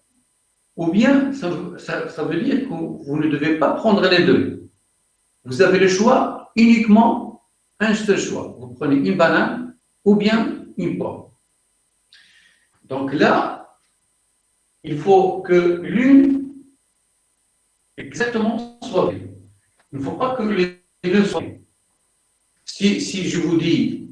Ou bien, ça veut dire que vous ne devez pas prendre les deux. Vous avez le choix, uniquement un seul choix. Vous prenez une banane ou bien une pomme. Donc là, il faut que l'une exactement soit vraie. Il ne faut pas que les deux soient vraies. Si je vous dis,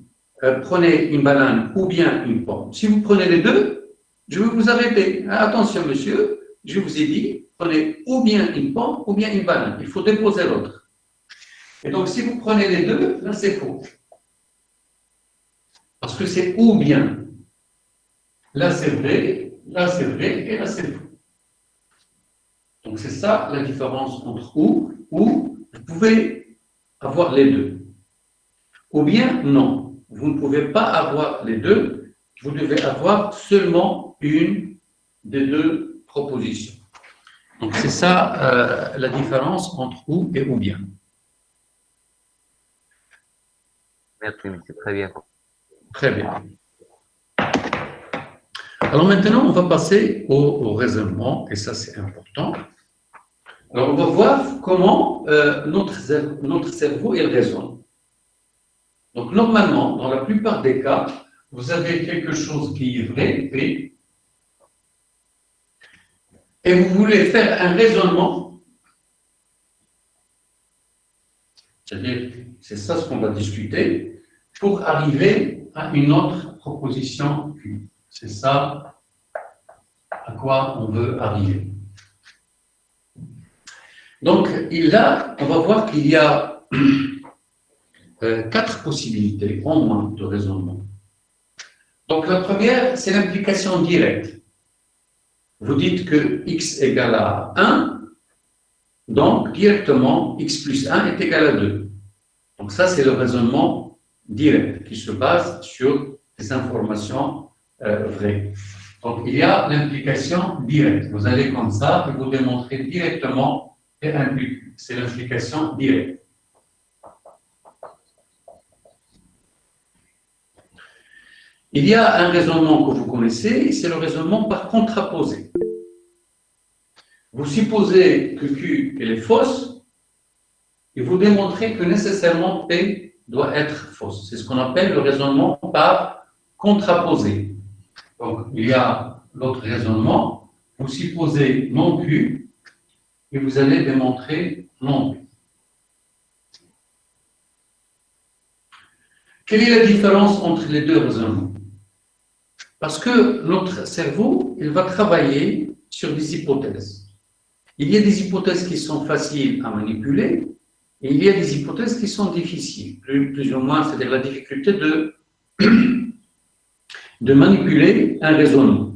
prenez une banane ou bien une pomme, si vous prenez les deux, je vais vous arrêter. Attention, monsieur, je vous ai dit, prenez ou bien une pomme ou bien une banane. Il faut déposer l'autre. Et donc, si vous prenez les deux, là, c'est faux. Parce que c'est ou bien. Là, c'est vrai et là, c'est faux. Donc, c'est ça la différence entre ou vous pouvez avoir les deux. Ou bien, non. Vous ne pouvez pas avoir les deux. Vous devez avoir seulement une des deux propositions. Donc, c'est ça la différence entre ou et ou bien. Merci, c'est très bien. Très bien. Alors maintenant, on va passer au raisonnement, et ça c'est important. Alors on va voir comment notre cerveau il raisonne. Donc normalement, dans la plupart des cas, vous avez quelque chose qui est vrai, P, et vous voulez faire un raisonnement, c'est-à-dire, c'est ça ce qu'on va discuter, pour arriver à une autre proposition Q. C'est ça à quoi on veut arriver. Donc là, on va voir qu'il y a 4 possibilités au moins de raisonnement. Donc la première, c'est l'implication directe. Vous dites que x égale à 1, donc directement x plus 1 est égal à 2. Donc ça, c'est le raisonnement direct qui se base sur des informations vraies. Donc il y a l'implication directe. Vous allez comme ça et vous démontrez directement et impliqué. C'est l'implication directe. Il y a un raisonnement que vous connaissez, c'est le raisonnement par contraposé. Vous supposez que Q elle est fausse et vous démontrez que nécessairement P doit être fausse. C'est ce qu'on appelle le raisonnement par contraposé. Donc, il y a l'autre raisonnement, vous supposez non Q et vous allez démontrer non Q. Quelle est la différence entre les deux raisonnements? Parce que notre cerveau, il va travailler sur des hypothèses. Il y a des hypothèses qui sont faciles à manipuler et il y a des hypothèses qui sont difficiles, plus ou moins, c'est-à-dire la difficulté de manipuler un raisonnement.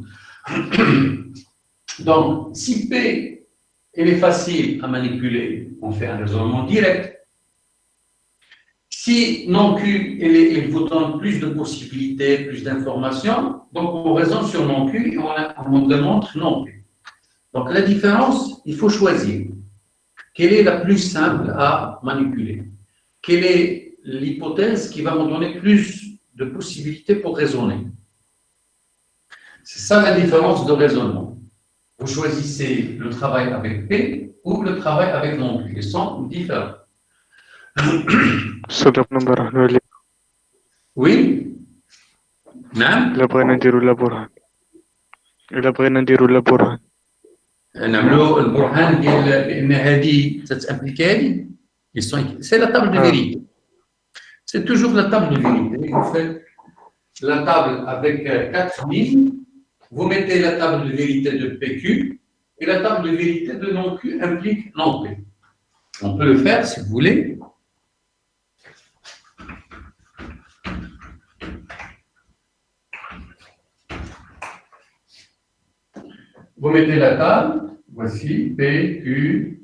Donc, si P elle est facile à manipuler, on fait un raisonnement direct. Si non Q, elle vous donne plus de possibilités, plus d'informations, donc on raisonne sur non Q et on démontre non Q. Donc la différence, il faut choisir. Quelle est la plus simple à manipuler? Quelle est l'hypothèse qui va me donner plus de possibilités pour raisonner? C'est ça la différence de raisonnement. Vous choisissez le travail avec P ou le travail avec non Q. Ils sont différents. صدقنا برهان Oui, نعم. إلا بغينا نديرو لا برهان نعملوا البرهان ديال بان هذه تتابليكي هذه. C'est la table de vérité. C'est toujours la table de vérité. Vous faites la table avec 4 lignes. Vous mettez la table de vérité de PQ et la table de vérité de non-Q implique non-P. On peut le faire si vous voulez. Vous mettez la table, voici P, Q,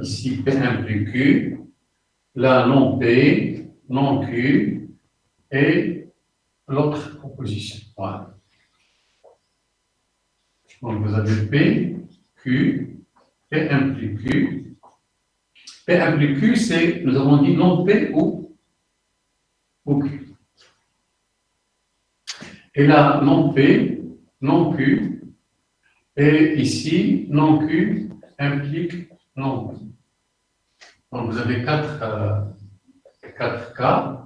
ici P1 plus Q, là non P, non Q et l'autre proposition. Voilà. Donc vous avez P, Q, P1 plus Q. P1 plus Q, c'est, nous avons dit non P ou Q. Et là, non P, non Q. Et ici, non Q implique non Q. Donc vous avez 4 cas.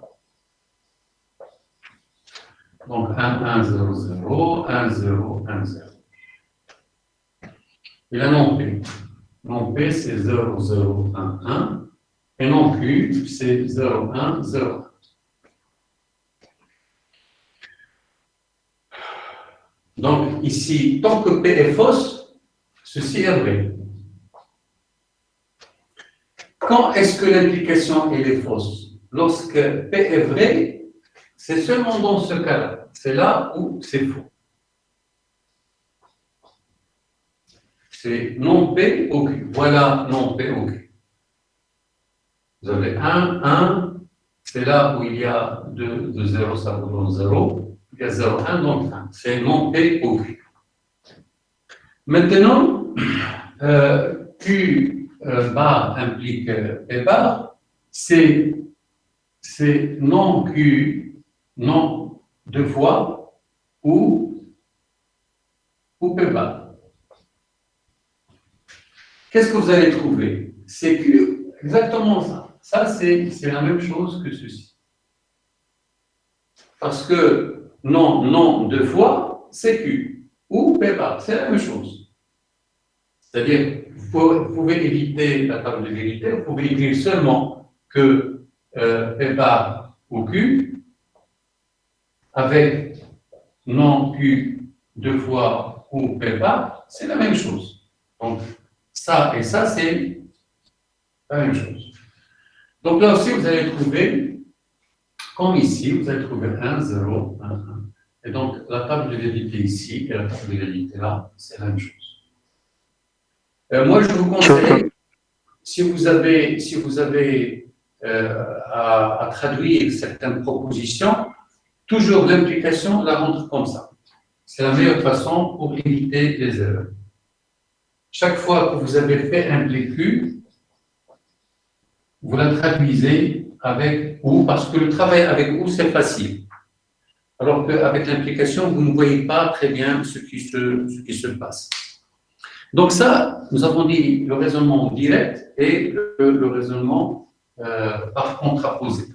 Donc 1, 1, 0, 0, 1, 0, 1, 0. Et la non P. Non P, c'est 0, 0, 1, 1. Et non Q, c'est 0, 1, 0, 1. Donc ici, tant que P est fausse, ceci est vrai. Quand est-ce que l'implication elle est fausse? Lorsque P est vrai, c'est seulement dans ce cas-là. C'est là où c'est faux. C'est non P au Q. Voilà non P au Q. Vous avez 1, 1, c'est là où il y a 2, 0, ça vous donne 0. Il y a 0, 1, donc 1. C'est non P au Q. Maintenant, Q bar implique P bar, c'est non Q, non deux fois, ou P bar. Qu'est-ce que vous allez trouver? C'est Q, exactement ça. Ça, c'est la même chose que ceci. Parce que non deux fois, c'est Q, ou P bar, c'est la même chose. C'est-à-dire, vous pouvez éviter la table de vérité, vous pouvez écrire seulement que P bar ou Q, avec non Q deux fois ou P bar, c'est la même chose. Donc, ça et ça, c'est la même chose. Donc là aussi, vous allez trouver, comme ici, vous allez trouver 1, 0, 1, 1. Et donc, la table de vérité ici et la table de vérité là, c'est la même chose. Moi, je vous conseille, si vous avez à traduire certaines propositions, toujours l'implication la rendre comme ça. C'est la meilleure façon pour éviter les erreurs. Chaque fois que vous avez fait un PQ, vous la traduisez avec ou, parce que le travail avec ou, c'est facile. Alors qu'avec l'implication, vous ne voyez pas très bien ce qui se passe. Donc ça, nous avons dit le raisonnement direct et le raisonnement par contraposé.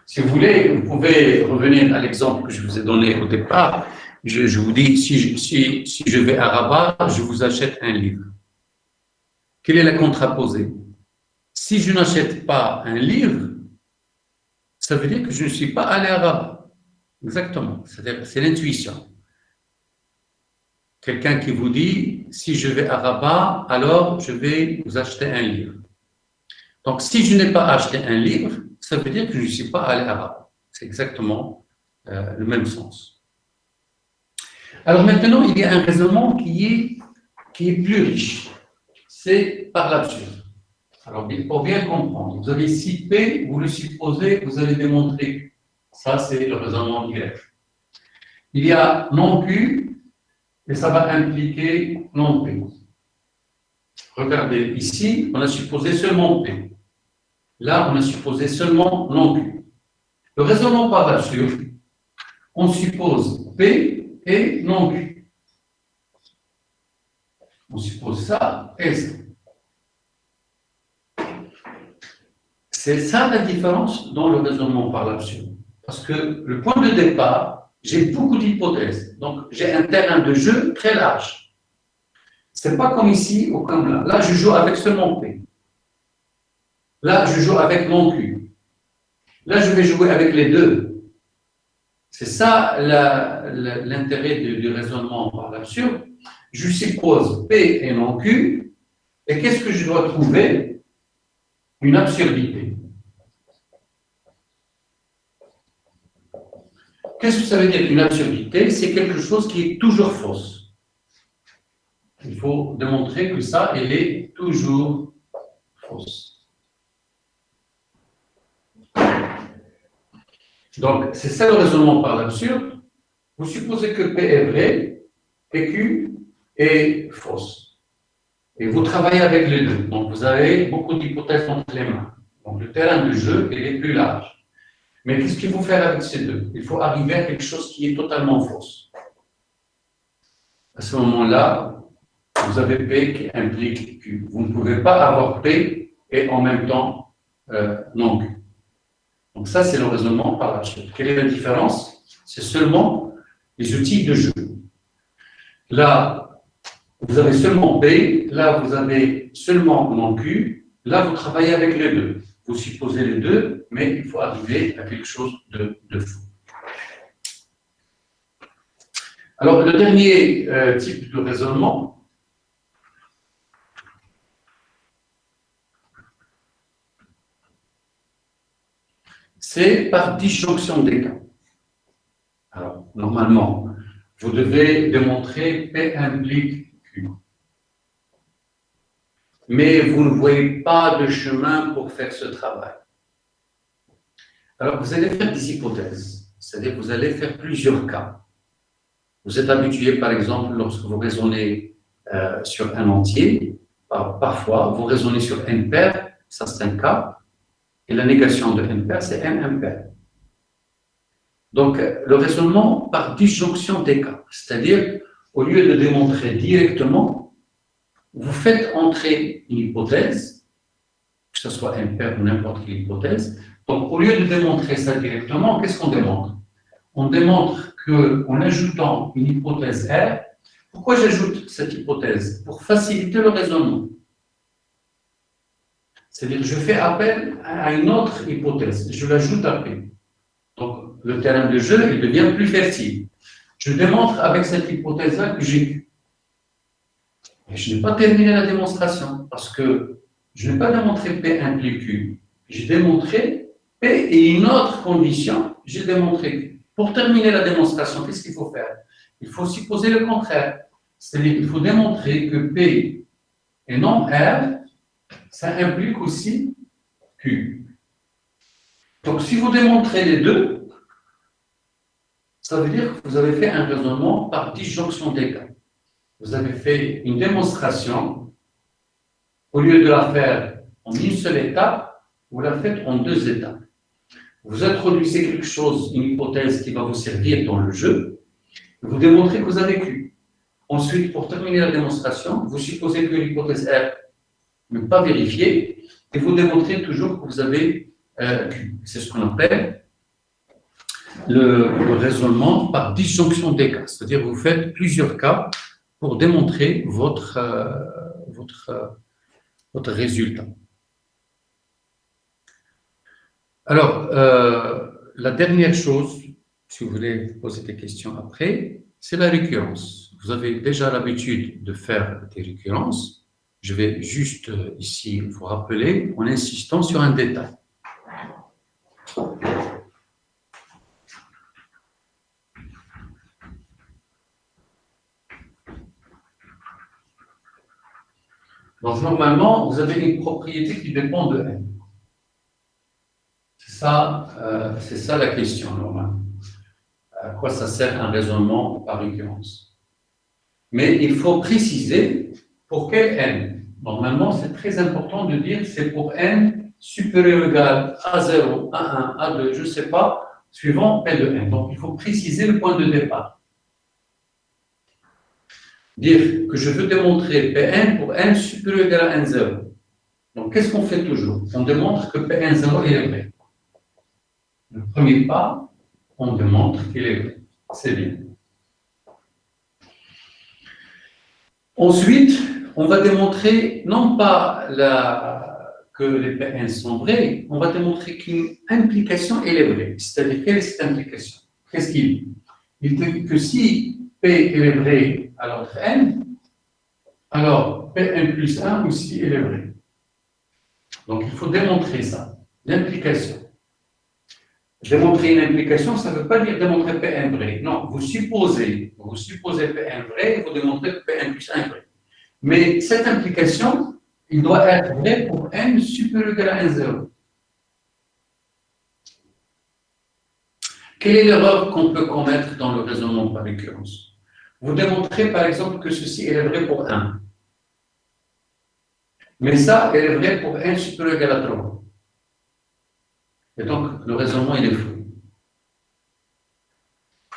Si vous voulez, vous pouvez revenir à l'exemple que je vous ai donné au départ. Je vous dis, si je vais à Rabat, je vous achète un livre. Quelle est la contraposée? Si je n'achète pas un livre, ça veut dire que je ne suis pas allé à Rabat. Exactement. C'est l'intuition. Quelqu'un qui vous dit, si je vais à Rabat, alors je vais vous acheter un livre. Donc, si je n'ai pas acheté un livre, ça veut dire que je ne suis pas allé à Rabat. C'est exactement le même sens. Alors maintenant, il y a un raisonnement qui est plus riche. C'est par l'absurde. Alors, pour bien comprendre, vous avez ici P, vous le supposez, vous allez démontrer Q. Ça, c'est le raisonnement direct. Il y a non Q, et ça va impliquer non P. Regardez, ici, on a supposé seulement P. Là, on a supposé seulement non Q. Le raisonnement par l'absurde, on suppose P et non Q. On suppose ça et ça. C'est ça la différence dans le raisonnement par l'absurde. Parce que le point de départ, j'ai beaucoup d'hypothèses. Donc, j'ai un terrain de jeu très large. Ce n'est pas comme ici ou comme là. Là, je joue avec seulement P. Là, je joue avec non Q. Là, je vais jouer avec les deux. C'est ça l'intérêt du raisonnement par l'absurde. Je suppose P et non Q. Et qu'est-ce que je dois trouver? Une absurdité. Qu'est-ce que ça veut dire une absurdité? C'est quelque chose qui est toujours fausse. Il faut démontrer que ça, elle est toujours fausse. Donc, c'est ça le raisonnement par l'absurde. Vous supposez que P est vrai et Q est fausse. Et vous travaillez avec les deux. Donc, vous avez beaucoup d'hypothèses entre les mains. Donc, le terrain de jeu, il est plus large. Mais qu'est-ce qu'il faut faire avec ces deux? Il faut arriver à quelque chose qui est totalement fausse. À ce moment-là, vous avez P qui implique Q. Vous ne pouvez pas avoir P et en même temps non Q. Donc ça, c'est le raisonnement par l'absurde. Quelle est la différence? C'est seulement les outils de jeu. Là, vous avez seulement P, là, vous avez seulement non Q, là, vous travaillez avec les deux. Vous supposez les deux, mais il faut arriver à quelque chose de faux. Alors, le dernier type de raisonnement, c'est par disjonction des cas. Alors, normalement, vous devez démontrer P implique Q. Mais vous ne voyez pas de chemin pour faire ce travail. Alors, vous allez faire des hypothèses, c'est-à-dire que vous allez faire plusieurs cas. Vous êtes habitué, par exemple, lorsque vous raisonnez sur un entier, parfois, vous raisonnez sur n pair, ça c'est un cas, et la négation de n pair, c'est n impair. Donc, le raisonnement par disjonction des cas, c'est-à-dire, au lieu de démontrer directement, vous faites entrer une hypothèse, que ce soit impair ou n'importe quelle hypothèse. Donc, au lieu de démontrer ça directement, qu'est-ce qu'on démontre? On démontre qu'en ajoutant une hypothèse R, pourquoi j'ajoute cette hypothèse? Pour faciliter le raisonnement. C'est-à-dire, je fais appel à une autre hypothèse, je l'ajoute à P. Donc, le terrain de jeu, il devient plus fertile. Je démontre avec cette hypothèse-là que j'ai Q. Et je n'ai pas terminé la démonstration, parce que je n'ai pas démontré P implique Q. J'ai démontré P et une autre condition, j'ai démontré Q. Pour terminer la démonstration, qu'est-ce qu'il faut faire? Il faut supposer le contraire. C'est-à-dire qu'il faut démontrer que P et non R, ça implique aussi Q. Donc, si vous démontrez les deux, ça veut dire que vous avez fait un raisonnement par disjonction des cas. Vous avez fait une démonstration, au lieu de la faire en une seule étape, vous la faites en deux étapes. Vous introduisez quelque chose, une hypothèse qui va vous servir dans le jeu, vous démontrez que vous avez Q. Ensuite, pour terminer la démonstration, vous supposez que l'hypothèse R n'est pas vérifiée, et vous démontrez toujours que vous avez Q. C'est ce qu'on appelle le raisonnement par disjonction des cas, c'est-à-dire que vous faites plusieurs cas pour démontrer votre résultat. Alors, la dernière chose, si vous voulez poser des questions après, c'est la récurrence. Vous avez déjà l'habitude de faire des récurrences. Je vais juste ici vous rappeler en insistant sur un détail. Donc, normalement, vous avez une propriété qui dépend de n. C'est ça la question, normalement. À quoi ça sert un raisonnement par récurrence? Mais il faut préciser pour quel n. Normalement, c'est très important de dire c'est pour n supérieur ou égal à 0, à 1, à 2, je ne sais pas, suivant P de n. Donc, il faut préciser le point de départ. Dire que je veux démontrer Pn pour n supérieur ou égal à n0. Donc, qu'est-ce qu'on fait toujours? On démontre que Pn0 est vrai. Le premier pas, on démontre qu'il est vrai. C'est bien. Ensuite, on va démontrer non pas que les Pn sont vrais, on va démontrer qu'une implication elle est vraie. C'est-à-dire, quelle est cette implication? Qu'est-ce qu'il dit? Il dit que si P elle est vrai à l'ordre n, alors Pn plus 1 aussi elle est vraie. Donc, il faut démontrer ça, l'implication. Démontrer une implication, ça ne veut pas dire démontrer Pn vrai. Non, vous supposez Pn vrai et vous démontrez que Pn plus 1 est vrai. Mais cette implication, il doit être vrai pour n supérieur ou égal à n0. Quelle est l'erreur qu'on peut commettre dans le raisonnement par récurrence? Vous démontrez par exemple que ceci est vrai pour 1. Mais ça, elle est vrai pour n supérieur ou égal à 3. Et donc, le raisonnement, il est faux.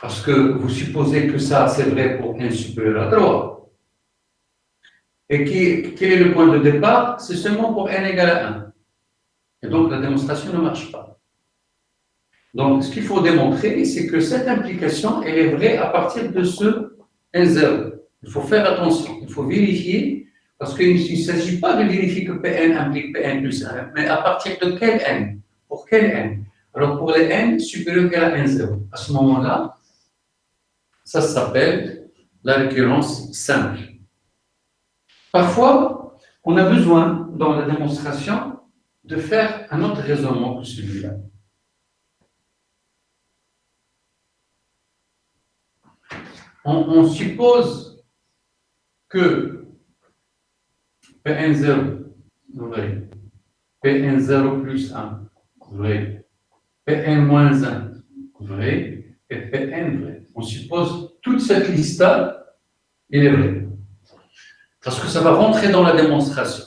Parce que vous supposez que ça, c'est vrai pour n supérieur à 3. Et quel est le point de départ? C'est seulement pour n égale à 1. Et donc, la démonstration ne marche pas. Donc, ce qu'il faut démontrer, c'est que cette implication, elle est vraie à partir de ce n0. Il faut faire attention, il faut vérifier, parce qu'il ne s'agit pas de vérifier que Pn implique Pn plus 1, mais à partir de quel n? Pour quel n? Alors, pour les n supérieurs ou égal à n0. À ce moment-là, ça s'appelle la récurrence simple. Parfois, on a besoin, dans la démonstration, de faire un autre raisonnement que celui-là. On suppose que Pn0 vrai, Pn0 plus 1 vrai, Pn moins 1 vrai et Pn vrai. On suppose toute cette liste-là, elle est vraie. Parce que ça va rentrer dans la démonstration.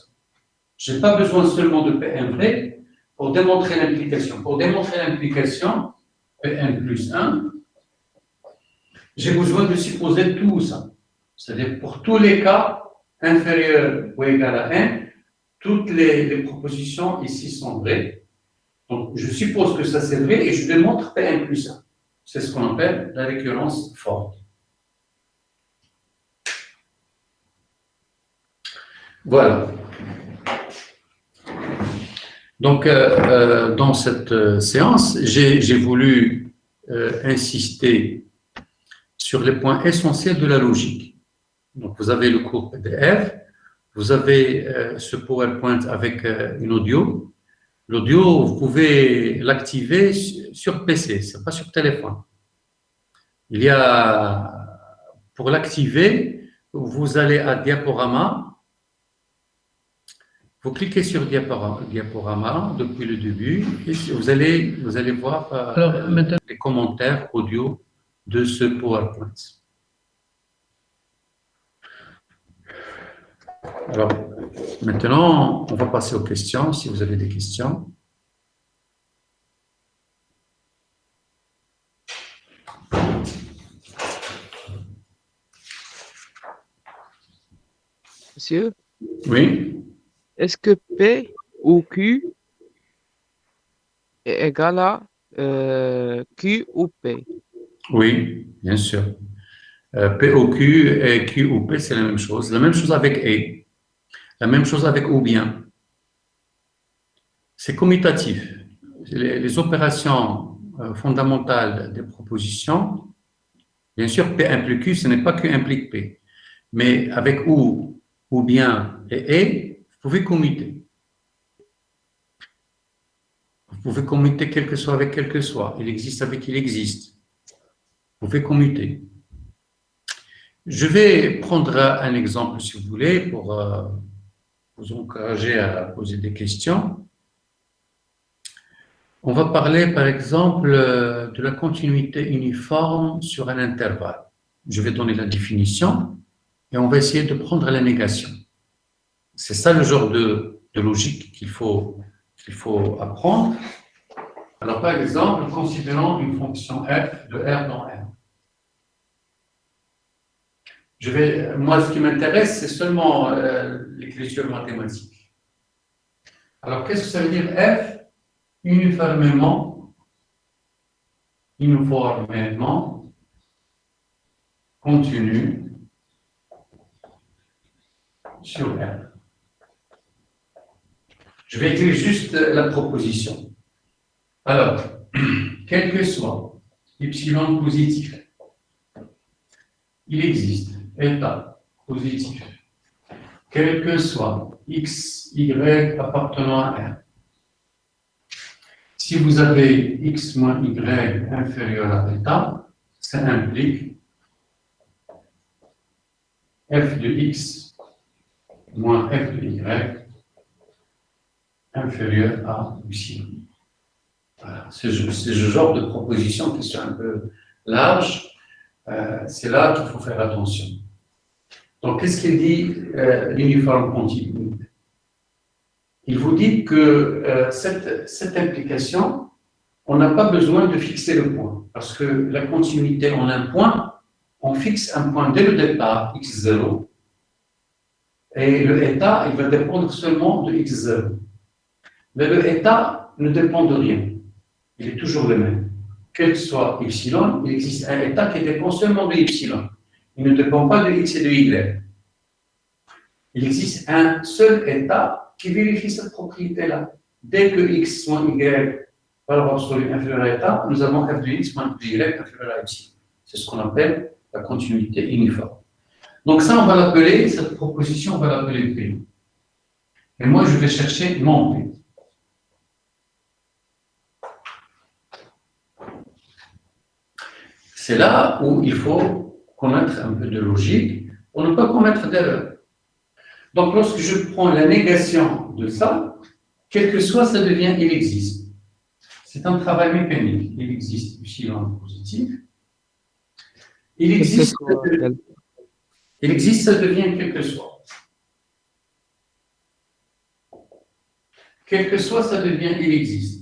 Je n'ai pas besoin seulement de Pn vrai pour démontrer l'implication. Pour démontrer l'implication, Pn plus 1, j'ai besoin de supposer tout ça. C'est-à-dire pour tous les cas inférieurs ou égal à n, toutes les propositions ici sont vraies. Donc, je suppose que ça c'est vrai et je démontre Pn plus 1. C'est ce qu'on appelle la récurrence forte. Voilà. Donc, dans cette séance, j'ai voulu insister sur les points essentiels de la logique. Donc, vous avez le cours PDF, vous avez ce PowerPoint avec une audio. L'audio, vous pouvez l'activer sur PC, ce n'est pas sur téléphone. Il y a, pour l'activer, vous allez à Diaporama, vous cliquez sur Diaporama depuis le début, et vous allez voir les commentaires audio de ce PowerPoint. Alors, maintenant, on va passer aux questions, si vous avez des questions. Monsieur, Oui, est-ce que P ou Q est égal à Q ou P? oui, bien sûr. POQ et QOP, c'est la même chose. La même chose avec et. La même chose avec ou bien. C'est commutatif. Les opérations fondamentales des propositions, bien sûr, P implique Q, ce n'est pas Q implique P. Mais avec ou bien et, vous pouvez commuter. Vous pouvez commuter quel que soit avec quel que soit. Il existe avec il existe. Vous pouvez commuter. Je vais prendre un exemple, si vous voulez, pour vous encourager à poser des questions. On va parler, par exemple, de la continuité uniforme sur un intervalle. Je vais donner la définition et on va essayer de prendre la négation. C'est ça le genre de logique qu'il faut qu'il faut apprendre. Alors, par exemple, considérons une fonction f de R dans R. Moi, ce qui m'intéresse, c'est seulement l'écriture mathématique. Alors, qu'est-ce que ça veut dire f uniformément contenu sur R? Je vais écrire juste la proposition. Alors, quel que soit y positif, il existe état positif, quel que soit x, y appartenant à R. Si vous avez x moins y inférieur à état, ça implique f de x moins f de y inférieur à epsilon. Voilà. C'est ce genre de proposition qui sont un peu larges. C'est là qu'il faut faire attention. Donc, qu'est-ce qu'il dit l'uniforme continu? Il vous dit que cette implication, on n'a pas besoin de fixer le point, parce que la continuité en un point, on fixe un point dès le départ, x0, et le état, il va dépendre seulement de x0. Mais le état ne dépend de rien. Il est toujours le même. Quel que soit epsilon, il existe un état qui dépend seulement de epsilon. Il ne dépend pas de x et de y. Il existe un seul état qui vérifie cette propriété-là. Dès que x moins y valeur absolue inférieure à état, nous avons f de x moins f de y inférieur à epsilon. C'est ce qu'on appelle la continuité uniforme. Donc ça, on va l'appeler, cette proposition, on va l'appeler P. Et moi, je vais chercher non P. C'est là où il faut connaître un peu de logique pour ne pas commettre d'erreur. Donc, lorsque je prends la négation de ça, quel que soit, ça devient il existe. C'est un travail mécanique. Il existe epsilon positif. Il existe, ça devient quel que soit. Quel que soit, ça devient il existe.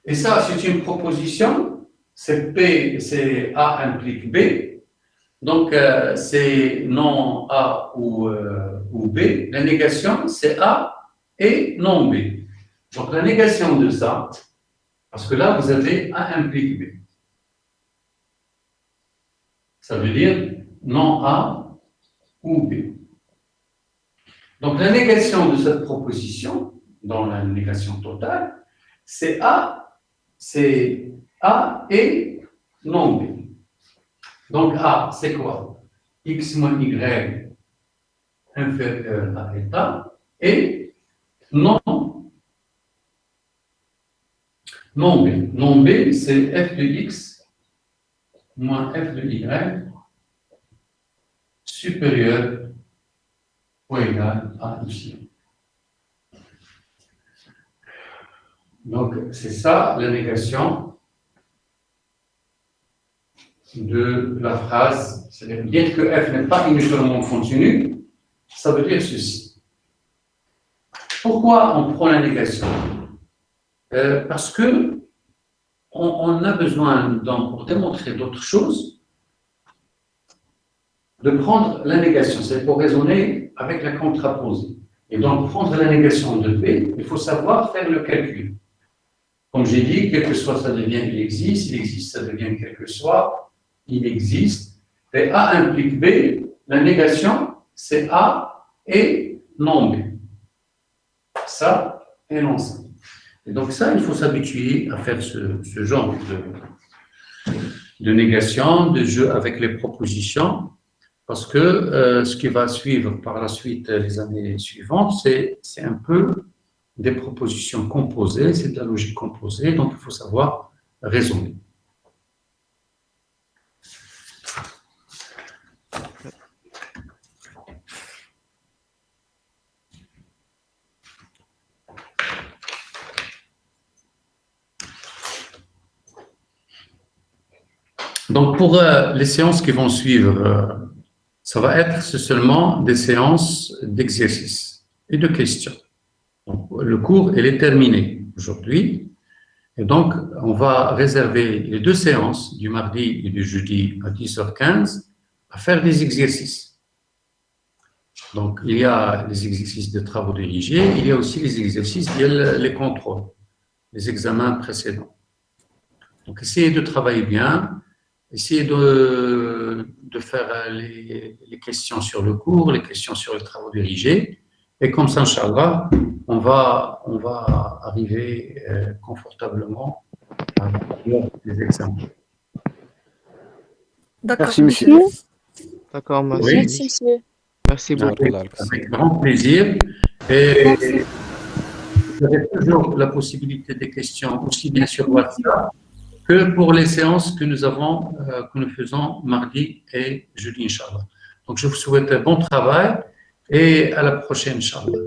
Et ça, c'est une proposition, c'est P, c'est A implique B, donc c'est non A ou B. La négation, c'est A et non B. Donc la négation de ça, parce que là, vous avez A implique B. Ça veut dire non A ou B. Donc la négation de cette proposition, dans la négation totale, c'est A et non B. Donc A, c'est quoi? X moins Y inférieur à état et non B. Non B, c'est f de X moins f de Y supérieur ou égal à epsilon. Donc, c'est ça la négation de la phrase. C'est-à-dire, bien que f n'est pas uniformément continu, ça veut dire ceci. Pourquoi on prend la négation? Parce que on a besoin, pour démontrer d'autres choses, de prendre la négation. C'est pour raisonner avec la contraposée. Et donc, prendre la négation de P, il faut savoir faire le calcul. Comme j'ai dit, quel que soit, ça devient il existe, ça devient quel que soit, il existe. Et A implique B, la négation, c'est A et non B. Ça et non ça. Et donc ça, il faut s'habituer à faire ce genre de négation, de jeu avec les propositions, parce que ce qui va suivre par la suite les années suivantes, c'est un peu des propositions composées, c'est de la logique composée, donc il faut savoir raisonner. Donc pour les séances qui vont suivre Ça va être seulement des séances d'exercices et de questions. Donc, le cours, il est terminé aujourd'hui. Et donc, on va réserver les 2 séances du mardi et du jeudi à 10h15 à faire des exercices. Donc, il y a les exercices de travaux dirigés, il y a aussi les exercices, les contrôles, les examens précédents. Donc, essayez de travailler bien, essayez de faire les questions sur le cours, les questions sur les travaux dirigés, et comme ça, Inch'Allah, on va arriver confortablement à les examens. D'accord. Merci, monsieur. D'accord, merci. Oui. Merci, monsieur. Merci beaucoup. Avec grand plaisir. Et Merci. vous avez toujours la possibilité des questions, aussi bien sur WhatsApp que pour les séances que nous faisons mardi et jeudi, Inch'Allah. Donc, je vous souhaite un bon travail et à la prochaine, Inch'Allah.